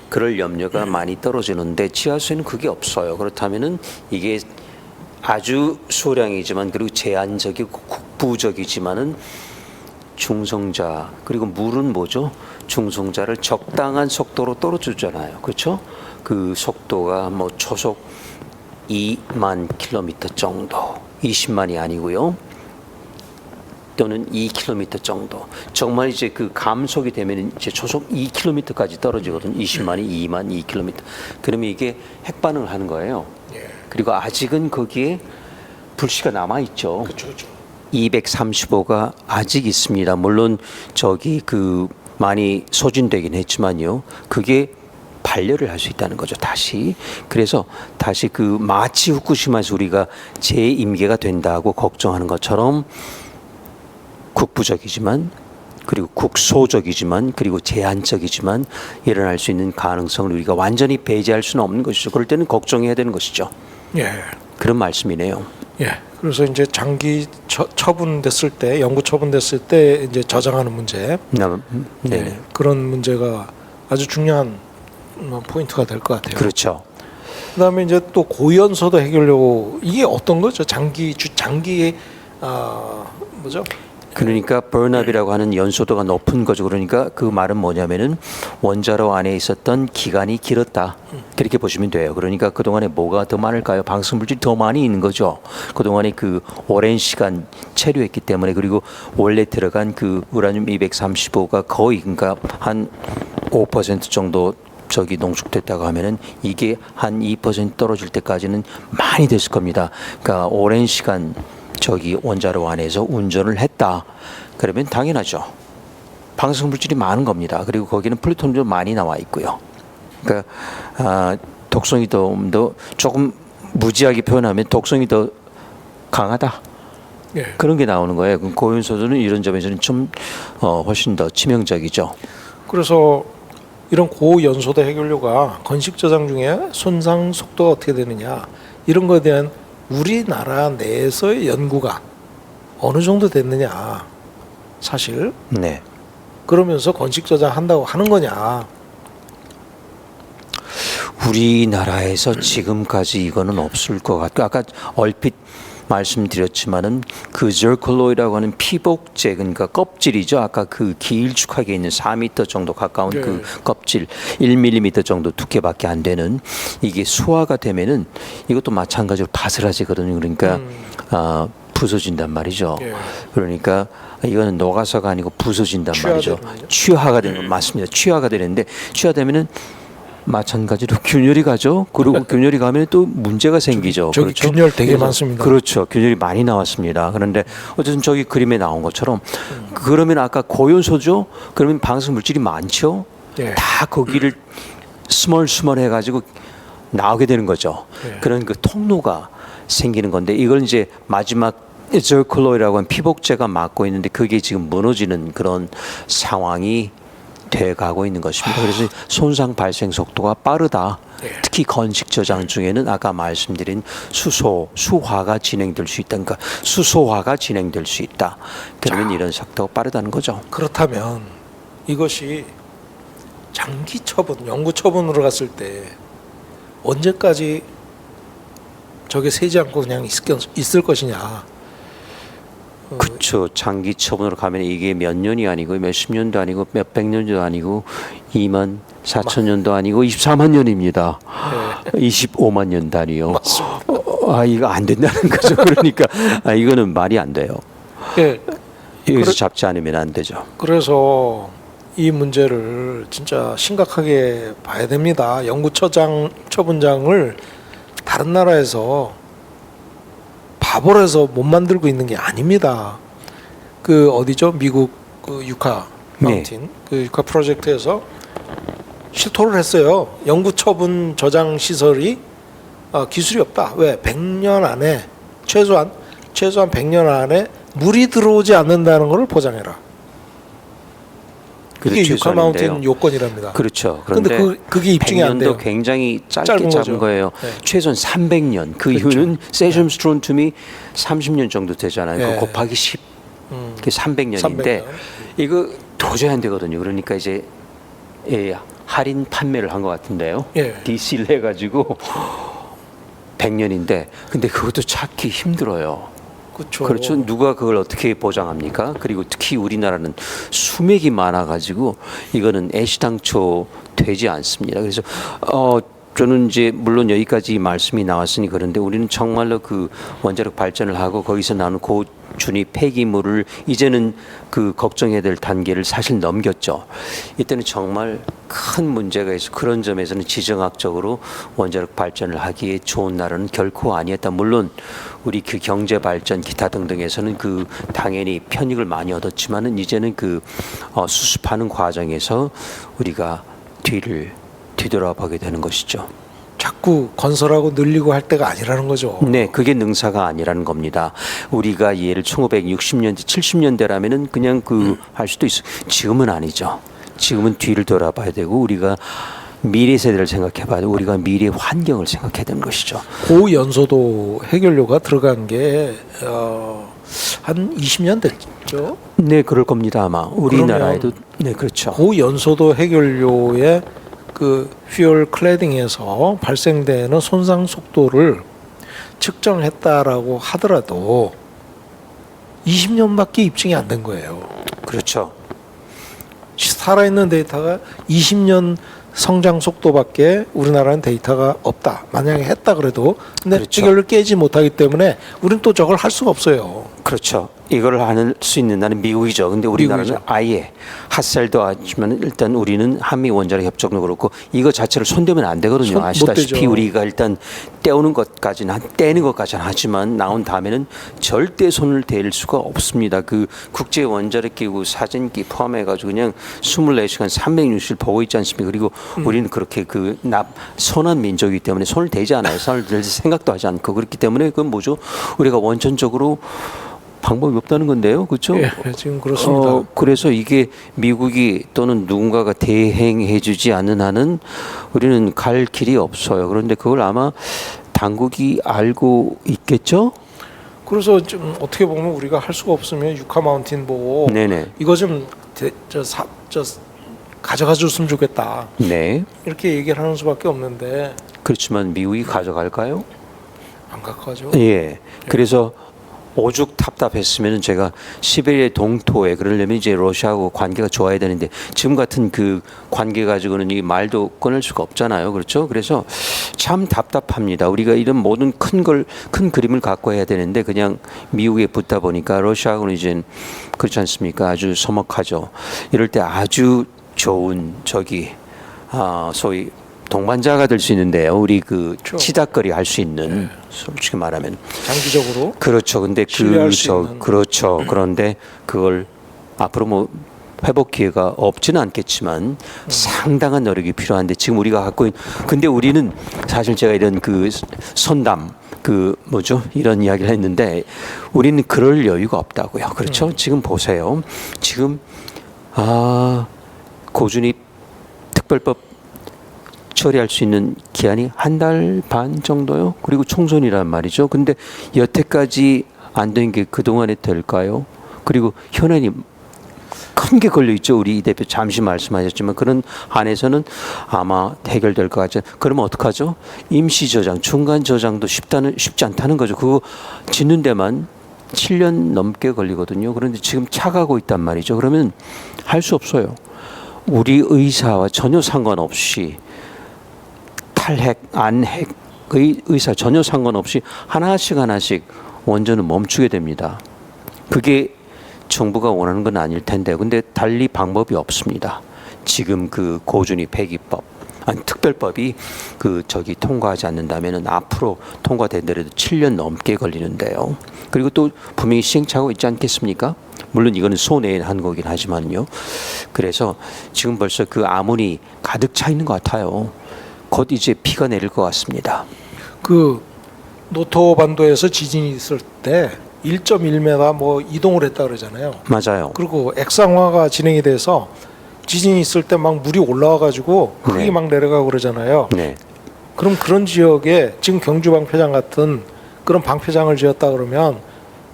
그럴 염려가 많이 떨어지는데 지하수에는 그게 없어요. 그렇다면은 이게 아주 소량이지만 그리고 제한적이고 국부적이지만은 중성자 그리고 물은 뭐죠? 중성자를 적당한 속도로 떨어주잖아요. 그렇죠? 그 속도가 뭐 초속 2만 킬로미터 정도, 20만이 아니고요. 또는 2km 정도. 정말 이제 그 감속이 되면 이제 초속 2km까지 떨어지거든요. 20만이 2만 2km. 그러면 이게 핵반응을 하는 거예요. 그리고 아직은 거기에 불씨가 남아 있죠. 그렇죠. 235가 아직 있습니다. 물론 저기 그 많이 소진되긴 했지만요. 그게 반려를 할 수 있다는 거죠. 다시. 그래서 다시 그 마치 후쿠시마에서 우리가 재임계가 된다고 걱정하는 것처럼 국부적이지만 그리고 국소적이지만 그리고 제한적이지만 일어날 수 있는 가능성을 우리가 완전히 배제할 수는 없는 것이죠. 그럴 때는 걱정해야 되는 것이죠. 예. 그런 말씀이네요. 예. 그래서 이제 장기 처분됐을 때, 영구 처분됐을 때 이제 저장하는 문제, 네. 그런 문제가 아주 중요한 포인트가 될 것 같아요. 그렇죠. 그다음에 이제 또 고연소도 해결료 이게 어떤 거죠? 장기 뭐죠? 그러니까 버너업이라고 하는 연소도가 높은 거죠. 그러니까 그 말은 뭐냐면은 원자로 안에 있었던 기간이 길었다. 그렇게 보시면 돼요. 그러니까 그동안에 뭐가 더 많을까요? 방사물질이 더 많이 있는 거죠. 그동안에 그 오랜 시간 체류했기 때문에 그리고 원래 들어간 그 우라늄 235가 거의 그러니까 한 5% 정도 저기 농축됐다고 하면은 이게 한 2% 떨어질 때까지는 많이 됐을 겁니다. 그러니까 오랜 시간 저기 원자로 안에서 운전을 했다. 그러면 당연하죠. 방사성 물질이 많은 겁니다. 그리고 거기는 플루토늄도 많이 나와 있고요. 그러니까 독성이 더 조금 무지하게 표현하면 독성이 더 강하다. 예. 그런 게 나오는 거예요. 고연소도는 이런 점에서는 좀 훨씬 더 치명적이죠. 그래서 이런 고연소도 해결료가 건식 저장 중에 손상 속도가 어떻게 되느냐 이런 거에 대한 우리나라 내에서의 연구가 어느 정도 됐느냐 사실 네. 그러면서 건식 저장한다고 하는 거냐. 우리나라에서 지금까지 이거는 없을 것 같고 아까 얼핏 말씀드렸지만은 그 저클로이라고 하는 피복제 그러니까 껍질이죠. 아까 그 길쭉하게 있는 4m 정도 가까운 네. 그 껍질 1mm 정도 두께밖에 안 되는 이게 수화가 되면은 이것도 마찬가지로 바스라지거든요. 그러니까 부서진단 말이죠. 예. 그러니까 이거는 녹아서가 아니고 부서진단 말이죠. 취하되는군요. 취화가 되는 건 맞습니다. 취화가 되는데 취화되면은 마찬가지로 균열이 가죠. 그리고 균열이 가면 또 문제가 생기죠. 저기 그렇죠? 균열 되게 그래서 많습니다. 그렇죠. 균열이 많이 나왔습니다. 그런데 어쨌든 저기 그림에 나온 것처럼 그러면 아까 고연소죠. 그러면 방사성 물질이 많죠. 예. 다 거기를 스멀스멀 해가지고 나오게 되는 거죠. 예. 그런 그 통로가 생기는 건데 이걸 이제 마지막 저클로이라고 하는 피복제가 막고 있는데 그게 지금 무너지는 그런 상황이 돼 가고 있는 것입니다. 그래서 손상 발생 속도가 빠르다. 예. 특히 건식 저장 중에는 아까 말씀드린 수화가 진행될 수 있다. 그러니까 수소화가 진행될 수 있다. 그러면 이런 속도가 빠르다는 거죠. 그렇다면 이것이 장기 처분, 영구 처분으로 갔을 때 언제까지 저게 새지 않고 그냥 있을 것이냐. 그렇죠. 장기 처분으로 가면 이게 몇 년이 아니고 몇십 년도 아니고 몇백 년도 아니고 2만 4천 년도 아니고 24만 년입니다. 25만 년 단위요. 맞습니다. 이거 안 된다는 거죠. 그러니까 이거는 말이 안 돼요. 예. 여기서 잡지 않으면 안 되죠. 그래서 이 문제를 진짜 심각하게 봐야 됩니다. 영구 처분장을 다른 나라에서 바보로 해서 못 만들고 있는 게 아닙니다. 그 어디죠? 미국 그 유카 마운틴 그 유카 프로젝트에서 실토를 했어요. 영구 처분 저장 시설이 기술이 없다. 왜? 100년 안에 최소한 100년 안에 물이 들어오지 않는다는 것을 보장해라. 그게 유카 마운틴 요건이랍니다. 그렇죠. 그런데 그게 입증이 안 돼요. 굉장히 짧게 짧은 잡은 거죠. 거예요. 네. 최소한 300년. 그 그렇죠. 이유는 세슘 스트론튬이 30년 정도 되잖아요. 네. 그 곱하기 10. 그게 300년인데 300년. 이거 도저히 안 되거든요. 그러니까 이제 할인 판매를 한 것 같은데요. 예. DC를 해가지고 100년인데 근데 그것도 찾기 힘들어요. 그렇죠. 누가 그걸 어떻게 보장합니까? 그리고 특히 우리나라는 수맥이 많아가지고 이거는 애시당초 되지 않습니다. 그래서 저는 이제 물론 여기까지 말씀이 나왔으니 그런데 우리는 정말로 그 원자력 발전을 하고 거기서 나오는 고준위 폐기물을 이제는 그 걱정해야 될 단계를 사실 넘겼죠. 이때는 정말 큰 문제가 있어 그런 점에서는 지정학적으로 원자력 발전을 하기에 좋은 나라는 결코 아니었다. 물론 우리 그 경제 발전 기타 등등에서는 그 당연히 편익을 많이 얻었지만은 이제는 그 수습하는 과정에서 우리가 뒤돌아보게 되는 것이죠. 자꾸 건설하고 늘리고 할 때가 아니라는 거죠. 네, 그게 능사가 아니라는 겁니다. 우리가 예를 1960년대, 70년대라면은 그냥 할 수도 있어. 지금은 아니죠. 지금은 뒤를 돌아봐야 되고 우리가 미래 세대를 생각해봐야 되고 우리가 미래 환경을 생각해야 되는 것이죠. 고연소도 해결료가 들어간 게 한 20년 됐죠. 네, 그럴 겁니다 아마. 우리나라에도 네, 그렇죠. 고연소도 해결료의 그 퓨얼 클래딩에서 발생되는 손상 속도를 측정했다라고 하더라도 20년밖에 입증이 안 된 거예요. 그렇죠. 살아있는 데이터가 20년 성장 속도밖에 우리나라는 데이터가 없다. 만약에 했다 그래도 근데 그렇죠. 해결을 깨지 못하기 때문에 우리는 또 저걸 할 수가 없어요. 그렇죠. 이걸 할 수 있는 나는 미국이죠. 근데 우리나라는 미국이죠. 아예 핫살도 하지만 일단 우리는 한미 원자력 협정도 그렇고 이거 자체를 손대면 안 되거든요. 못 아시다시피 되죠. 우리가 일단 떼는 것까지는 하지만 나온 다음에는 절대 손을 댈 수가 없습니다. 그 국제 원자력 기구 사진기 포함해 가지고 그냥 24시간 360일 보고 있지 않습니까? 그리고 우리는 그렇게 선한 민족이기 때문에 손을 대지 않아요. 손을 댈 생각도 하지 않고 그렇기 때문에 그건 뭐죠? 우리가 원천적으로 방법이 없다는 건데요, 그렇죠? 예, 지금 그렇습니다. 그래서 이게 미국이 또는 누군가가 대행해주지 않는 한은 우리는 갈 길이 없어요. 그런데 그걸 아마 당국이 알고 있겠죠? 그래서 좀 어떻게 보면 우리가 할 수가 없으면 유카 마운틴 보고 네네. 이거 좀 가져가 줬으면 좋겠다. 네. 이렇게 얘기를 하는 수밖에 없는데 그렇지만 미국이 가져갈까요? 안 가져가죠. 예. 그래서 오죽 답답했으면 제가 시베리아 동토에 그러려면 이제 러시아하고 관계가 좋아야 되는데 지금 같은 그 관계 가지고는 이 말도 꺼낼 수가 없잖아요. 그렇죠? 그래서 참 답답합니다. 우리가 이런 모든 큰 그림을 갖고 해야 되는데 그냥 미국에 붙다 보니까 러시아하고는 이제 그렇지 않습니까? 아주 서먹하죠. 이럴 때 아주 좋은 소위 동반자가 될 수 있는데요. 우리 그렇죠. 치닥거리 할 수 있는 솔직히 말하면 장기적으로 그렇죠. 근데 신뢰할 수 있는. 그렇죠. 그런데 그걸 앞으로 회복 기회가 없지는 않겠지만 상당한 노력이 필요한데 지금 우리가 갖고 있는 근데 우리는 사실 제가 이런 선담 이런 이야기를 했는데 우리는 그럴 여유가 없다고요. 그렇죠? 지금 보세요. 지금 고준위 특별법 처리할 수 있는 기한이 한 달 반 정도요. 그리고 총선이란 말이죠. 근데 여태까지 안 된 게 그동안에 될까요? 그리고 현안이 큰 게 걸려 있죠. 우리 이 대표 잠시 말씀하셨지만 그런 안에서는 아마 해결될 것 같죠. 그러면 어떡하죠? 임시 저장, 중간 저장도 쉽지 않다는 거죠. 그거 짓는 데만 7년 넘게 걸리거든요. 그런데 지금 차가고 있단 말이죠. 그러면 할 수 없어요. 우리 의사와 전혀 상관없이 탈핵, 안핵, 의사 전혀 상관없이 하나씩 원전은 멈추게 됩니다. 그게 정부가 원하는 건 아닐 텐데, 근데 달리 방법이 없습니다. 지금 그 고준위 폐기법, 특별법이 통과하지 않는다면은 앞으로 통과되더라도 7년 넘게 걸리는데요. 그리고 또 분명히 시행착오 있지 않겠습니까? 물론 이거는 손해에 한 거긴 하지만요. 그래서 지금 벌써 그 암운이 가득 차 있는 것 같아요. 곧 이제 비가 내릴 것 같습니다. 그 노토 반도에서 지진이 있을 때 1.1m 뭐 이동을 했다 그러잖아요. 맞아요. 그리고 액상화가 진행이 돼서 지진이 있을 때 막 물이 올라와 가지고 흙이 네. 막 내려가고 그러잖아요. 네. 그럼 그런 지역에 지금 경주 방패장 같은 그런 방패장을 지었다 그러면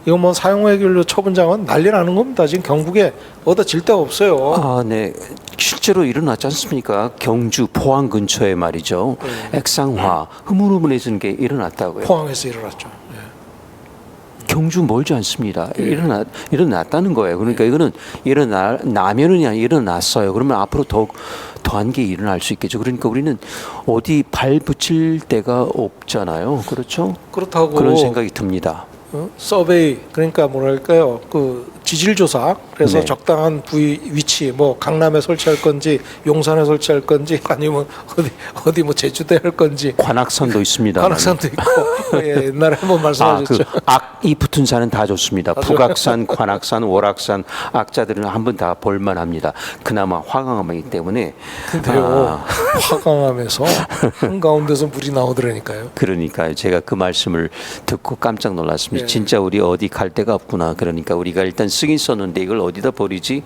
이거 뭐 사용해결료 처분장은 난리 나는 겁니다. 지금 경북에 어디다 질 데가 없어요. 아, 네. 실제로 일어났지 않습니까? 경주 포항 근처에 말이죠. 액상화 흐물흐물해지는 게 일어났다고요. 포항에서 일어났죠. 예. 경주 멀지 않습니다. 일어났다는 거예요. 그러니까 이거는 일어나면은 그냥 일어났어요. 그러면 앞으로 더한 게 일어날 수 있겠죠. 그러니까 우리는 어디 발 붙일 데가 없잖아요. 그렇죠? 그렇다고 그런 생각이 듭니다. 서베이 그러니까 뭐랄까요 그 지질 조사 그래서 네. 적당한 부위 위치 뭐 강남에 설치할 건지 용산에 설치할 건지 아니면 어디 뭐 제주도에 할 건지 관악산도 있습니다. 관악산도 있고 예, 옛날에 한번 말씀하셨죠. 악이 붙은 산은 다 좋습니다. 북악산, 관악산, 월악산 악자들은 한번 다 볼만합니다. 그나마 화강암이기 때문에. 근데요 화강암에서 한 가운데서 물이 나오더라니까요. 그러니까 제가 그 말씀을 듣고 깜짝 놀랐습니다. 예. 진짜 우리 어디 갈 데가 없구나. 그러니까 우리가 일단 쓰긴 썼는데 이걸 어디다 버리지?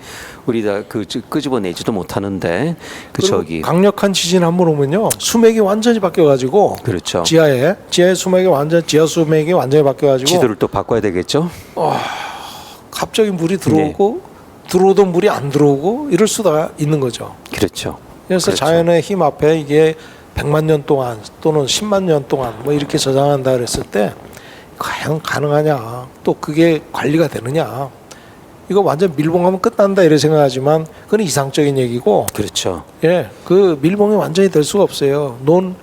우리 다 끄집어내지도 못하는데 그리고 강력한 지진 한 번 오면요 수맥이 완전히 바뀌어가지고 그렇죠. 지하 수맥이 지하 수맥이 완전히 바뀌어가지고 지도를 또 바꿔야 되겠죠? 갑자기 물이 들어오고 들어오던 물이 안 들어오고 이럴 수가 있는 거죠. 그렇죠. 그래서 그렇죠. 자연의 힘 앞에 이게 100만 년 동안 또는 10만 년 동안 뭐 이렇게 저장한다 그랬을 때 과연 가능하냐 또 그게 관리가 되느냐 이거 완전 밀봉하면 끝난다 이렇게 생각하지만 그건 이상적인 얘기고 그렇죠. 예, 그 밀봉이 완전히 될 수가 없어요. 논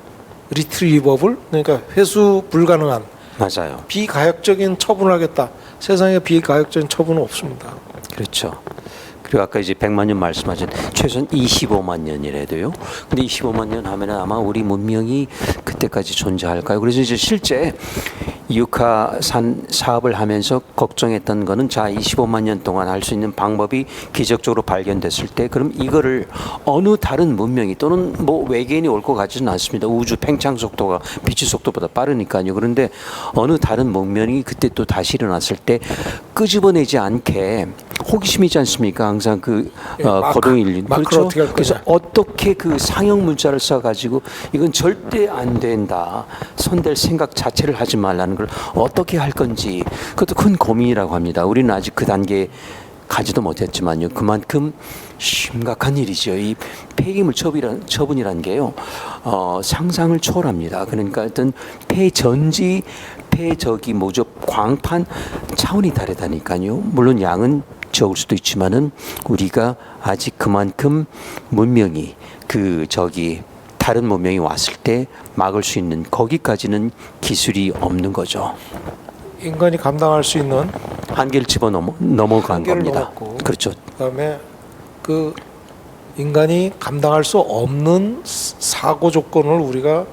리트리버블 그러니까 회수 불가능한 맞아요. 비가역적인 처분을 하겠다. 세상에 비가역적인 처분은 없습니다. 그렇죠. 그리고 아까 이제 100만 년 말씀하신 최소한 25만 년이라도요. 근데 25만 년 하면은 아마 우리 문명이 그때까지 존재할까요? 그래서 이제 실제 이육하산 사업을 하면서 걱정했던 거는 자 25만 년 동안 할 수 있는 방법이 기적적으로 발견됐을 때 그럼 이거를 어느 다른 문명이 또는 뭐 외계인이 올 것 같지는 않습니다. 우주 팽창 속도가 빛의 속도보다 빠르니까요. 그런데 어느 다른 문명이 그때 또 다시 일어났을 때 끄집어내지 않게 호기심이지 않습니까? 항상 거동일린 마크로 어떻게 할 거냐. 그래서 어떻게 그 상형 문자를 써가지고 이건 절대 안 된다. 손댈 생각 자체를 하지 말라는 걸 어떻게 할 건지 그것도 큰 고민이라고 합니다. 우리는 아직 그 단계에 가지도 못했지만요. 그만큼 심각한 일이죠. 이 폐기물 처분이란 게요. 상상을 초월합니다. 그러니까 어떤 폐전지 모조 광판 차원이 다르다니까요. 물론 양은 적을 수도 있지만은 우리가 아직 그만큼 문명이 다른 문명이 왔을 때 막을 수 있는 거기까지는 기술이 없는 거죠. 인간이 감당할 수 있는 한계를 넘어간 한계를 겁니다. 넘었고. 그렇죠. 그다음에 그 인간이 감당할 수 없는 사고 조건을 우리가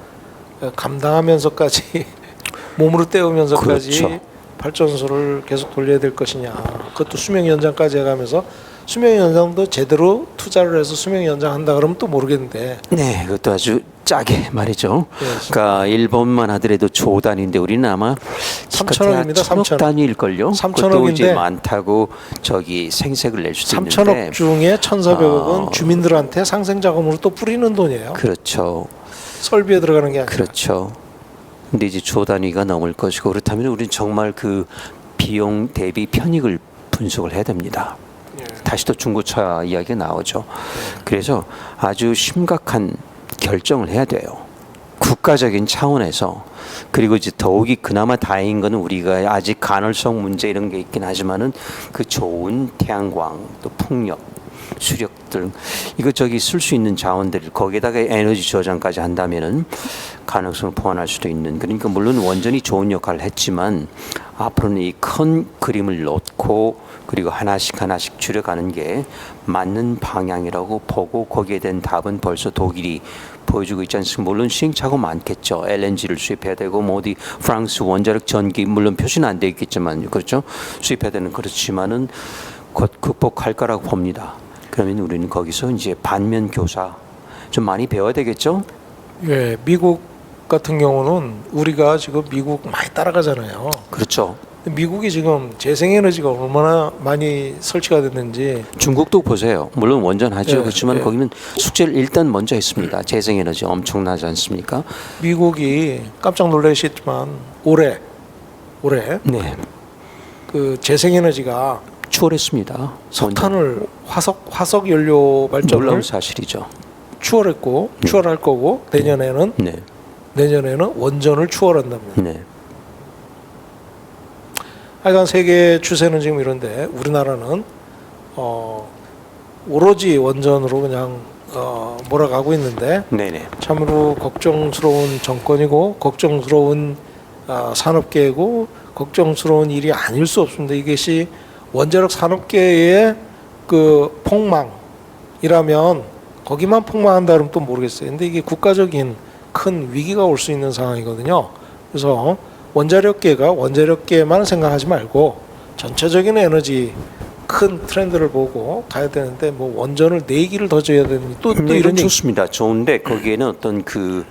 감당하면서까지 몸으로 때우면서까지 그렇죠. 발전소를 계속 돌려야 될 것이냐. 그것도 수명 연장까지 해가면서 수명 연장도 제대로 투자를 해서 수명 연장한다 그러면 또 모르겠는데 네, 그것도 아주 짜게 말이죠. 예, 그러니까 일본만 하더라도 조 단위인데 우리는 아마 3천억입니다. 3천억 단위일걸요. 3천억인데 이제 많다고 저기 생색을 낼 수도 있는데 3천억 중에 1,400억은 주민들한테 상생자금으로 또 뿌리는 돈이에요. 그렇죠. 설비에 들어가는 게 아니라. 그렇죠. 근데 이제 조 단위가 넘을 것이고 그렇다면 우리는 정말 그 비용 대비 편익을 분석을 해야 됩니다. 다시 또 중고차 이야기가 나오죠. 그래서 아주 심각한 결정을 해야 돼요. 국가적인 차원에서. 그리고 이제 더욱이 그나마 다행인 거는 우리가 아직 간헐성 문제 이런 게 있긴 하지만은 그 좋은 태양광 또 풍력 수력 등 이거 저기 쓸 수 있는 자원들을 거기에다가 에너지 저장까지 한다면은 가능성을 보완할 수도 있는. 그러니까 물론 원전이 좋은 역할을 했지만 앞으로는 이 큰 그림을 놓고 그리고 하나씩 줄여가는 게 맞는 방향이라고 보고 거기에 대한 답은 벌써 독일이 보여주고 있지 않습니까? 물론 시행착오 많겠죠. LNG를 수입해야 되고 뭐 어디 프랑스 원자력 전기 물론 표시는 안 돼 있겠지만 그렇죠. 수입해야 되는 그렇지만은 곧 극복할 거라고 봅니다. 그러면 우리는 거기서 이제 반면 교사 좀 많이 배워야 되겠죠? 예, 미국 같은 경우는 우리가 지금 미국 많이 따라가잖아요. 그렇죠. 미국이 지금 재생에너지가 얼마나 많이 설치가 됐는지. 중국도 보세요. 물론 원전하죠. 예, 그렇지만 예. 거기는 숙제를 일단 먼저 했습니다. 재생에너지 엄청나지 않습니까? 미국이 깜짝 놀라시겠지만 올해 네, 그 재생에너지가 추월했습니다. 석탄을 화석 연료 발전을 놀라운 사실이죠. 추월했고 추월할 거고 내년에는 원전을 추월한답니다. 네. 하여간 세계 추세는 지금 이런데 우리나라는 오로지 원전으로 그냥 몰아가고 있는데 네네. 참으로 걱정스러운 정권이고 걱정스러운 산업계이고 걱정스러운 일이 아닐 수 없습니다. 이것이 원자력 산업계의 그 폭망이라면 거기만 폭망한다 그러면 또 모르겠어요. 근데 이게 국가적인 큰 위기가 올 수 있는 상황이거든요. 그래서 원자력계가 원자력계만 생각하지 말고 전체적인 에너지 큰 트렌드를 보고 가야 되는데 뭐 원전을 4기를 더 져야 되는 또 이런 얘기. 좋습니다. 좋은데 거기에는 어떤 그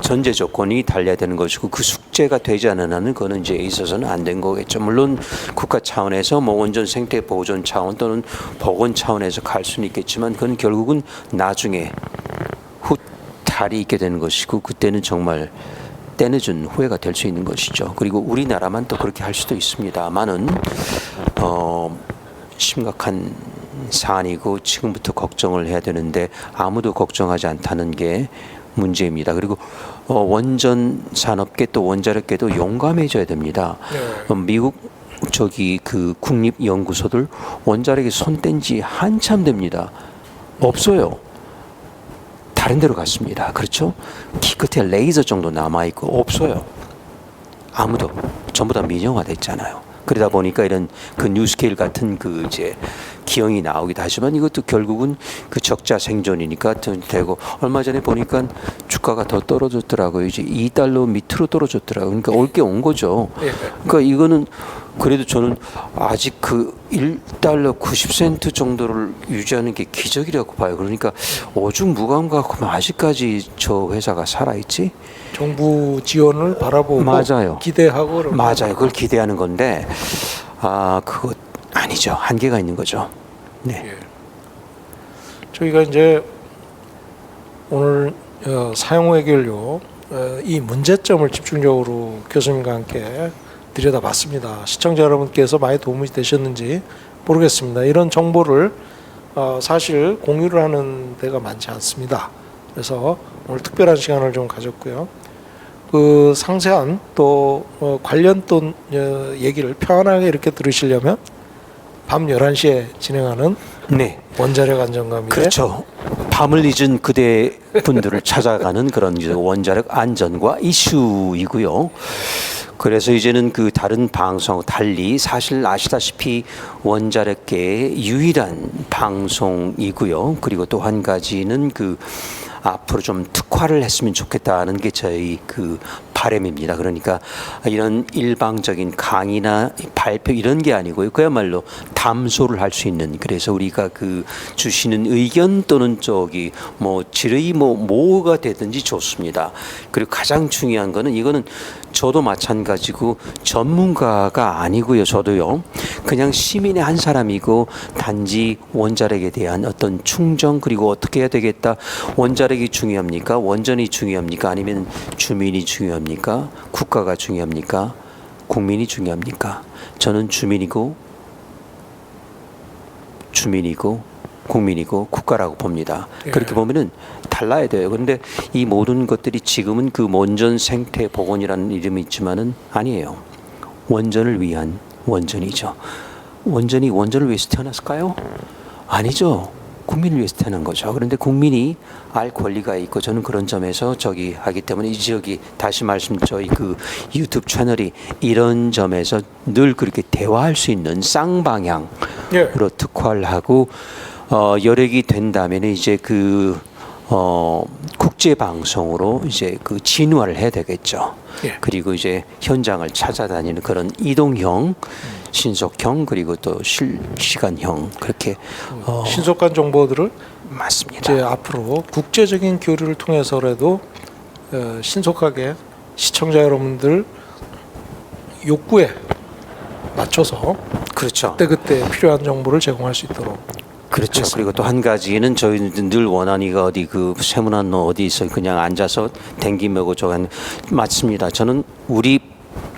전제 조건이 달려야 되는 것이고 그 숙제가 되지 않은 한은 그거는 이제 있어서는 안 된 거겠죠. 물론 국가 차원에서 뭐 원전 생태 보존 차원 또는 보건 차원에서 갈 수는 있겠지만 그건 결국은 나중에 후탈이 있게 되는 것이고 그때는 정말 때늦은 후회가 될 수 있는 것이죠. 그리고 우리나라만 또 그렇게 할 수도 있습니다만은 심각한 사안이고 지금부터 걱정을 해야 되는데 아무도 걱정하지 않다는 게 문제입니다. 그리고 원전 산업계 또 원자력계도 용감해져야 됩니다. 네. 미국 저기 그 국립 연구소들 원자력에 손 뗀 지 한참 됩니다. 없어요. 다른 데로 갔습니다. 그렇죠? 기껏해 레이저 정도 남아 있고 없어요. 아무도 전부 다 민영화됐잖아요. 그러다 보니까 이런 그 뉴스케일 같은 그 이제 기형이 나오기도 하지만 이것도 결국은 그 적자 생존이니까 되고 얼마 전에 보니까 주가가 더 떨어졌더라고요. 이제 2달러 밑으로 떨어졌더라고요. 그러니까 올 게 온 거죠. 그러니까 이거는 그래도 저는 아직 그 1달러 90센트 정도를 유지하는 게 기적이라고 봐요. 그러니까 오중무감각하면 아직까지 저 회사가 살아있지? 정부 지원을 바라보고 맞아요. 기대하고 그러면. 맞아요. 그걸 기대하는 건데 그거 아니죠. 한계가 있는 거죠. 네. 예. 저희가 이제 오늘 사용 해결료 이 문제점을 집중적으로 교수님과 함께 들여다봤습니다. 시청자 여러분께서 많이 도움이 되셨는지 모르겠습니다. 이런 정보를 사실 공유를 하는 데가 많지 않습니다. 그래서 오늘 특별한 시간을 좀 가졌고요. 그 상세한 또 관련 또 얘기를 편안하게 이렇게 들으시려면 밤 11시에 진행하는 네. 원자력 안전과 미래. 그렇죠. 밤을 잊은 그대 분들을 찾아가는 그런 원자력 안전과 이슈이고요. 그래서 이제는 그 다른 방송 달리 사실 아시다시피 원자력계의 유일한 방송이고요. 그리고 또 한 가지는 그 앞으로 좀 특화를 했으면 좋겠다는 게 저희 그 바람입니다. 그러니까 이런 일방적인 강의나 발표 이런 게 아니고요. 그야말로 담소를 할 수 있는, 그래서 우리가 그 주시는 의견 또는 저기 뭐 질의 뭐가 되든지 좋습니다. 그리고 가장 중요한 거는 이거는 저도 마찬가지고 전문가가 아니고요. 저도요. 그냥 시민의 한 사람이고 단지 원자력에 대한 어떤 충정, 그리고 어떻게 해야 되겠다. 원자력이 중요합니까? 원전이 중요합니까? 아니면 주민이 중요합니까? 국가가 중요합니까? 국민이 중요합니까? 저는 주민이고 국민이고 국가라고 봅니다. 예. 그렇게 보면은 달라야 돼요. 그런데 이 모든 것들이 지금은 그 원전 생태 복원이라는 이름이 있지만은 아니에요. 원전을 위한 원전이죠. 원전이 원전을 위해서 태어났을까요? 아니죠. 국민을 위해서 태어난 거죠. 그런데 국민이 알 권리가 있고, 저는 그런 점에서 저기 하기 때문에 이 지역이 다시 말씀 저희 그 유튜브 채널이 이런 점에서 늘 그렇게 대화할 수 있는 쌍방향으로 예. 특화를 하고 여력이 된다면 이제 그 국제 방송으로 이제 그 진화를 해야 되겠죠. 예. 그리고 이제 현장을 찾아다니는 그런 이동형, 신속형, 그리고 또 실시간형, 그렇게 신속한 정보들을 맞습니다. 이제 앞으로 국제적인 교류를 통해서라도 신속하게 시청자 여러분들 욕구에 맞춰서 그렇죠. 그때 필요한 정보를 제공할 수 있도록. 그렇죠. 그리고 또 한 가지는 저희는 늘 원한이가 어디 그 세문안로 어디 있어 그냥 앉아서 댕기매고 저간 맞습니다. 저는 우리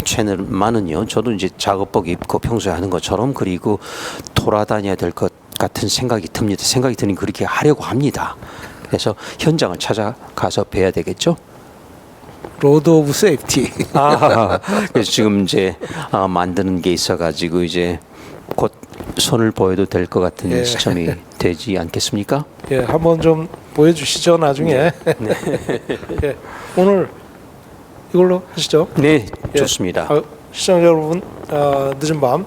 채널만은요. 저도 이제 작업복 입고 평소에 하는 것처럼 그리고 돌아다녀야 될 것 같은 생각이 듭니다. 생각이 드니 그렇게 하려고 합니다. 그래서 현장을 찾아가서 뵈야 되겠죠. 로드 오브 세이프티. 그래서 지금 이제 만드는 게 있어가지고 이제 곧 손을 보여도 될 것 같은 예. 시점이 되지 않겠습니까? 예, 한번 좀 보여주시죠 나중에. 예, 오늘 이걸로 하시죠. 네, 예. 좋습니다. 시청자 여러분, 늦은 밤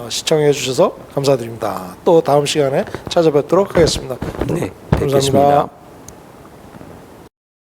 시청해 주셔서 감사드립니다. 또 다음 시간에 찾아뵙도록 하겠습니다. 네, 감사합니다. 뵙겠습니다.